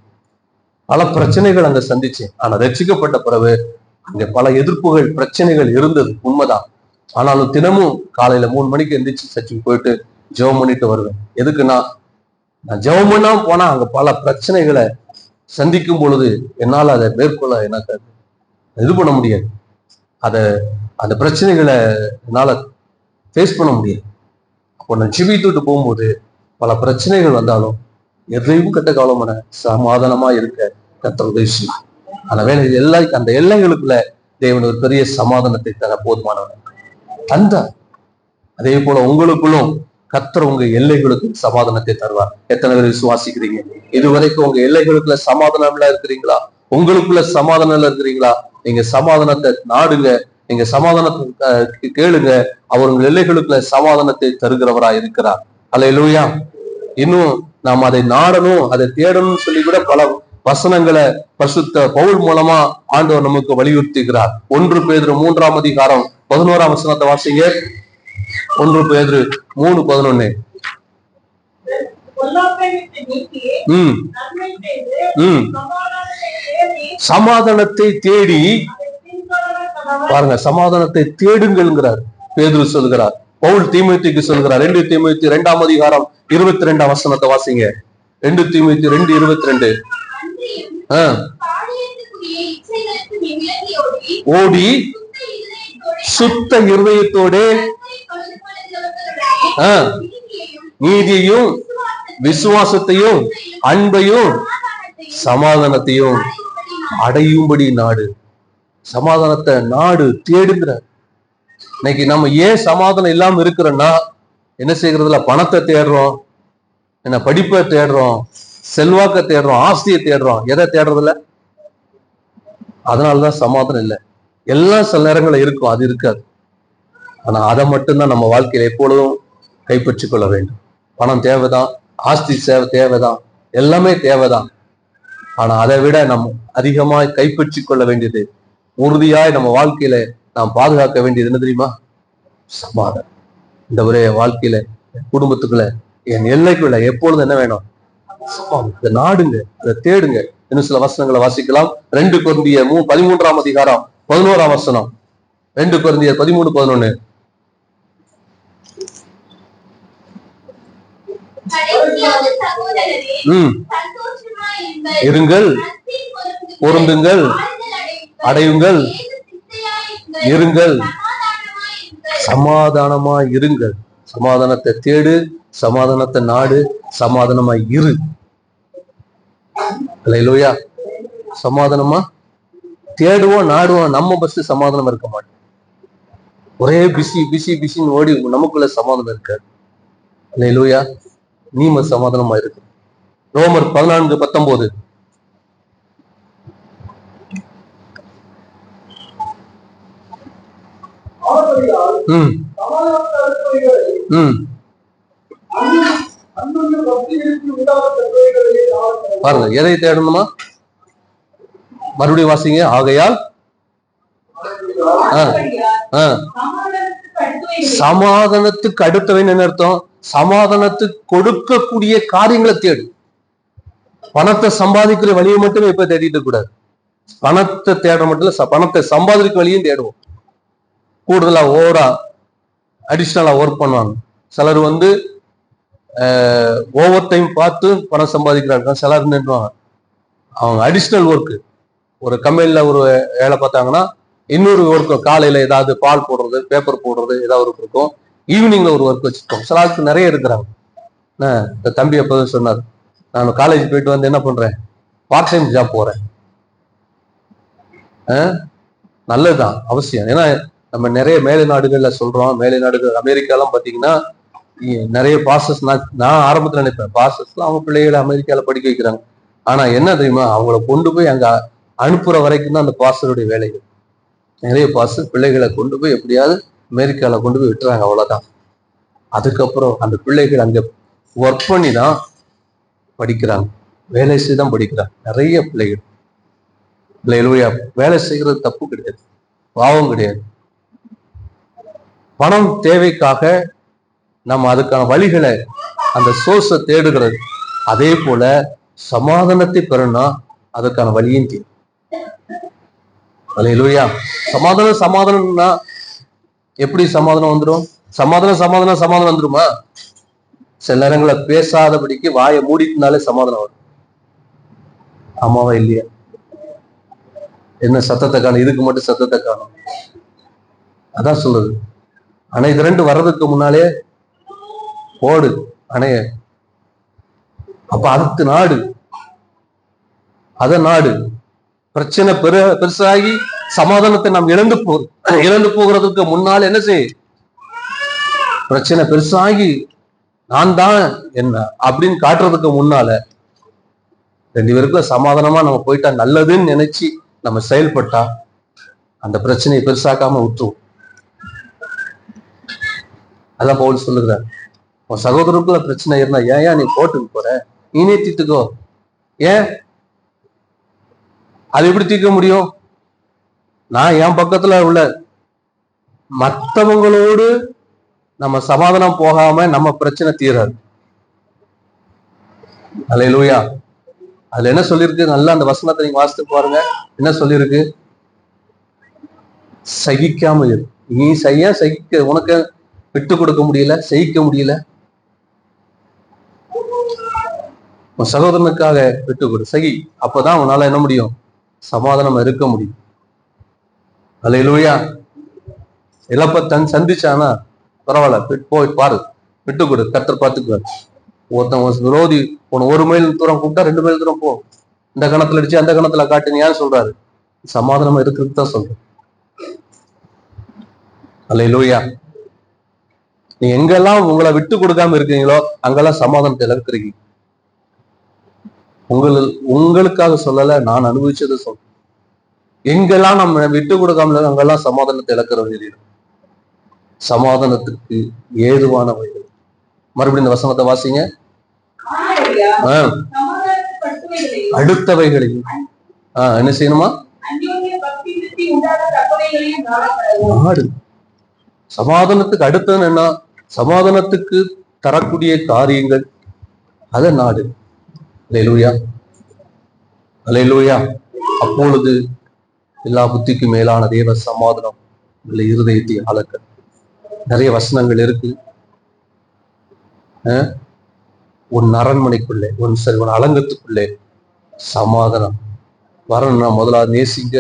பல பிரச்சனைகள் அங்க சந்திச்சேன். ஆனா ரட்சிக்கப்பட்ட பிறகு அங்க பல எதிர்ப்புகள், பிரச்சனைகள் இருந்தது, உண்மைதான். ஆனாலும் தினமும் காலையில 3 மணிக்கு எந்திரிச்சு சர்ச்சுக்கு போயிட்டு ஜெபம் பண்ணிட்டு வருவேன். எதுக்குன்னா, நான் ஜெபம் பண்ணாம போனா அங்க பல பிரச்சனைகளை சந்திக்கும் பொழுது என்னால அதை மேற்கொள்ள எனக்கு இது பண்ண முடியாது. அந்த பிரச்சனைகளை என்னால ஃபேஸ் பண்ண முடியாது. அப்போ நான் ஜெபித்துட்டு போகும்போது பல பிரச்சனைகள் வந்தாலும் எதையும் கட்ட கவலைமான சமாதானமா இருக்க கர்த்தர் உதவி செய்வார். அந்த வேலை அந்த எல்லைகளுக்குள்ள தேவன் ஒரு பெரிய சமாதானத்தை தர போதுமானவர் அந்த. அதே போல உங்களுக்குள்ளும் கர்த்தர் உங்க எல்லைகளுக்கு சமாதானத்தை தருவார். எத்தனை பேர் விசுவாசிக்கிறீங்க? இதுவரைக்கும் உங்க எல்லைகளுக்குள்ள சமாதானம்ல இருக்கிறீங்களா? உங்களுக்குள்ள சமாதானம்ல இருக்கிறீங்களா? நீங்க சமாதானத்தை நாடுங்க, நீங்க சமாதானத்தை கேளுங்க. அவர் உங்க எல்லைகளுக்குள்ள சமாதானத்தை தருகிறவரா இருக்கிறார். அல்லேலூயா. இன்னும் நாம் அதை நாடணும், அதை தேடணும்னு சொல்லி கூட பல வசனங்களை பரிசுத்த பவுல் மூலமா ஆண்டவர் நமக்கு வலியுறுத்துகிறார். 1 பேதுரு 3ஆம் அதிகாரம் 11ஆம் வசனத்தை வாசிங்க. 1 பேதுரு 3:11. சமாதானத்தை தேடி பாருங்க, சமாதானத்தை தேடுங்கிறார் பேதுரு சொல்கிறார். பவுல் தீமோத்தேயுக்கு சொல்கிறார். 2 தீமோத்தேயு 2ஆம் அதிகாரம் 22ஆம் வசனத்தை வாசிங்க. 2 தீமோத்தேயு 2:22. ஓடி சுத்த இருதயத்தோட நீதியையும் விசுவாசத்தையும் அன்பையும் சமாதானத்தையும் அடையும்படி நாடு. சமாதானத்தை நாடு, தேடுங்கிற. இன்னைக்கு நம்ம ஏன் சமாதானம் இல்லாம இருக்கிறோம்னா, என்ன செய்யறதுல பணத்தை தேடுறோம், என்ன படிப்பை தேடுறோம், செல்வாக்க தேடுறோம், ஆஸ்தியை தேடுறோம். எதை தேடுறதில்ல? அதனாலதான் சமாதானம் இல்லை. எல்லாம் சில நேரங்களில் இருக்கும், அது இருக்காது. ஆனா அதை மட்டும்தான் நம்ம வாழ்க்கையில எப்பொழுதும் கைப்பற்றி கொள்ள வேண்டும். பணம் தேவைதான், ஆஸ்தி தேவைதான், எல்லாமே தேவைதான். ஆனா அதை விட நம்ம அதிகமாய் கைப்பற்றி கொள்ள வேண்டியது, உறுதியாய் நம்ம வாழ்க்கையில நாம் பாதுகாக்க வேண்டியது என்ன தெரியுமா? சமாதானம். இந்த ஒரே வாழ்க்கையில, குடும்பத்துக்குள்ள, என் எல்லைக்குள்ள எப்பொழுது என்ன வேணும்? இதை நாடுங்க, அதை தேடுங்க. இன்னும் சில வசனங்களை வாசிக்கலாம். 2 கொரிந்தியர் 13ஆம் அதிகாரம் 11ஆம் வசனம். 2 கொரிந்தியர் 13:11. இருங்கள், பொருந்துங்கள், அடையுங்கள், இருங்கள், சமாதானமா இருங்கள். சமாதானத்தை தேடு, சமாதானத்தை நாடு, சமாதானமா இரு. அல்லேலூயா. சமாதானமா தேடுவோம், நாடுவோம். நம்ம பஸ்ட் சமாதானம் இருக்க மாட்டோம். ஒரே பிசின்னு ஓடி நமக்குள்ள சமாதானம் இருக்காது. அல்லேலூயா. நீம சமாதானமா இருக்கு. ரோமர் 14:19. பாருங்க, எதை தேடணுமா? மறுபடியும் வாசிங்க. ஆகையால் சமாதானத்துக்கு அடுத்தவன் என்ன அர்த்தம்? சமாதானத்துக்கு கொடுக்கக்கூடிய காரியங்களை தேடு. பணத்தை சம்பாதிக்கிற வழியை மட்டுமே இப்ப தேடிட்டு கூடாது. பணத்தை தேட மட்டும் இல்ல, பணத்தை சம்பாதிக்கிற வழியும் தேடுவோம். கூடுதலா அடிஷ்னலா ஒர்க் பண்ணுவாங்க. சிலர் ஓவர் டைம் பார்த்து பணம் சம்பாதிக்கிறாங்க. சிலர் நின்றுவாங்க. அவங்க அடிஷ்னல் ஒர்க்கு, ஒரு கம்பெனில ஒரு வேலை பார்த்தாங்கன்னா இன்னொரு ஒர்க், காலையில ஏதாவது பால் போடுறது, பேப்பர் போடுறது, ஏதாவது ஒர்க் இருக்கும். ஈவினிங்ல ஒரு ஒர்க் வச்சிருக்கோம். சில ஆளுக்கு நிறைய இருக்கிறாங்க. இந்த தம்பி எப்போதும் சொன்னார், நான் காலேஜ் போயிட்டு என்ன பண்றேன், பார்ட் டைம் ஜாப் போறேன். நல்லதுதான், அவசியம். ஏன்னா நம்ம நிறைய மேலை நாடுகள்ல சொல்றோம், மேலை நாடுகள் அமெரிக்காலாம் பாத்தீங்கன்னா நிறைய பாசஸ், நான் ஆரம்பத்துல நினைப்பேன் பாசஸ்லாம் அவங்க பிள்ளைகளை அமெரிக்கால படிக்க வைக்கிறாங்க. ஆனா என்ன தெரியுமா, அவங்கள கொண்டு போய் அங்க அனுப்புற வரைக்கும் தான் அந்த பாஸ்டருடைய வேலைகள். நிறைய பாஸ்டர் பிள்ளைகளை கொண்டு போய் எப்படியாவது அமெரிக்கால கொண்டு போய் விட்டுறாங்க, அவ்வளவுதான். அதுக்கப்புறம் அந்த பிள்ளைகள் அங்க ஒர்க் பண்ணி தான் படிக்கிறாங்க, வேலை செய்து தான் படிக்கிறாங்க. நிறைய பிள்ளைகள் வேலை செய்கிறது தப்பு கிடையாது, பாவம் கிடையாது. பணம் தேவைக்காக நம்ம அதுக்கான வழிகளை, அந்த சோர்ஸை தேடுகிறது. அதே போல சமாதானத்தை பெறணும்னா அதுக்கான வழியும் தேவை. அல்லேலூயா. சமாதானம்னா எப்படி சமாதானம் வந்துடும்? சமாதானம் வந்துருமா? சில நேரங்களை பேசாதபடிக்கு வாயை மூடிட்டுனாலே சமாதானம் வரும். ஆமாவா இல்லையா? என்ன சத்தத்தை காணும், இதுக்கு மட்டும் சத்தத்தை காணும், அதான் சொல்லுது. ஆனா இது ரெண்டு வர்றதுக்கு முன்னாலே போடு அணைய. அப்ப அடுத்து நாடு, நாடு பிரச்சனை பெருசாகி சமாதானத்தை நாம் இழந்து போகிறதுக்கு முன்னால் என்ன செய்? பிரச்சனை பெருசாகி நான் தான் என்ன அப்படின்னு காட்டுறதுக்கு முன்னால ரெண்டு பேருக்குள்ள சமாதானமா நம்ம போயிட்டா நல்லதுன்னு நினைச்சு நம்ம செயல்பட்டா அந்த பிரச்சனையை பெருசாக்காம விட்டுருவோம். அதான் பவுல் சொல்லுகிறார், உன் சகோதரருக்குள்ள பிரச்சனை இருந்தா ஏன் நீ போட்டுக்கு போற, நீனே தீர்த்துக்கோ. ஏன் அது எப்படி தீர்க்க முடியும்? நான் என் பக்கத்துல உள்ள மற்றவங்களோடு நம்ம சமாதானம் போகாம நம்ம பிரச்சனை தீராது. அல்லேலூயா. அதுல என்ன சொல்லியிருக்கு? நல்லா அந்த வசனத்தை நீங்க வாசித்து பாருங்க. என்ன சொல்லியிருக்கு? சகிக்காம இரு. நீ சகிக்க, உனக்கு விட்டு கொடுக்க முடியல, சகிக்க முடியல, உன் சகோதரனுக்காக விட்டு கொடு, சகி. அப்பதான் உன்னால என்ன முடியும்? சமாதானம் இருக்க முடியும். அல்லேலூயா. இழப்ப சந்திச்சானா பரவாயில்ல, போய் பாரு, விட்டு கொடு, கர்த்தர் பார்த்துக்குவார். ஒருத்தன் விரோதி உன 1 மைல் தூரம் கூப்பிட்டா 2 மைல் தூரம் போ, இந்த கணத்துல அடிச்சு அந்த கணத்துல காட்டுன்னு ஏன் சொல்றாரு? சமாதானம் இருக்கிறது தான் சொல்றேன். அல்லேலூயா. நீ எங்கெல்லாம் உங்களை விட்டு கொடுக்காம இருக்கீங்களோ அங்கெல்லாம் சமாதானத்தை இழக்கிறீங்க. உங்களுக்காக சொல்லல, நான் அனுபவிச்சதை சொல்றேன். எங்கெல்லாம் நம்ம விட்டு கொடுக்காம அங்கெல்லாம் சமாதானத்தை இழக்கிறவங்க. சமாதானத்துக்கு ஏதுவான வழிகள். மறுபடியும் இந்த வசனத்தை வாசிங்க. அடுத்தவைகளையும் என்ன செய்யணுமா? நாடு. சமாதானத்துக்கு அடுத்தது என்ன? சமாதானத்துக்கு தரக்கூடிய காரியங்கள், அத நாடு. அல்லேலூயா, அல்லேலூயா. அப்பொழுது எல்லா புத்திக்கும் மேலான தேவ சமாதானம் உள்ள இருதயத்தை ஆளக்க. நிறைய வசனங்கள் இருக்கு. உன் அரண்மனைக்குள்ளே, உன் அலங்கத்துக்குள்ளே சமாதானம் வரணும்னா முதலாவது நேசிங்க,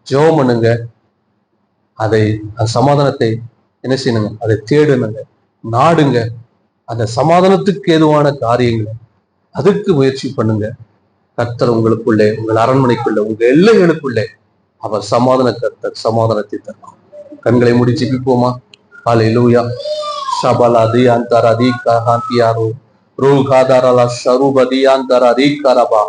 ஜெபம் பண்ணுங்க, அந்த சமாதானத்தை என்ன செய்யணுங்க? அதை தேடுனுங்க, நாடுங்க. அந்த சமாதானத்துக்கு ஏதுவான காரியங்களை அதுக்கு முயற்சி பண்ணுங்க. கர்த்தர் உங்களுக்குள்ளே, உங்கள் அரண்மனைக்குள்ளே, உங்க எல்லைகளுக்குள்ளே அவர் சமாதான கர்த்தர் சமாதானத்தை தருவார். கண்களை மூடி ஜெபிப்போமா? ஹல்லேலூயா. ஷபலா தியாந்தர அதிகா ஹாந்தியாரோ ரூகாதரலா ஷருபதியாந்தர அதிகரபா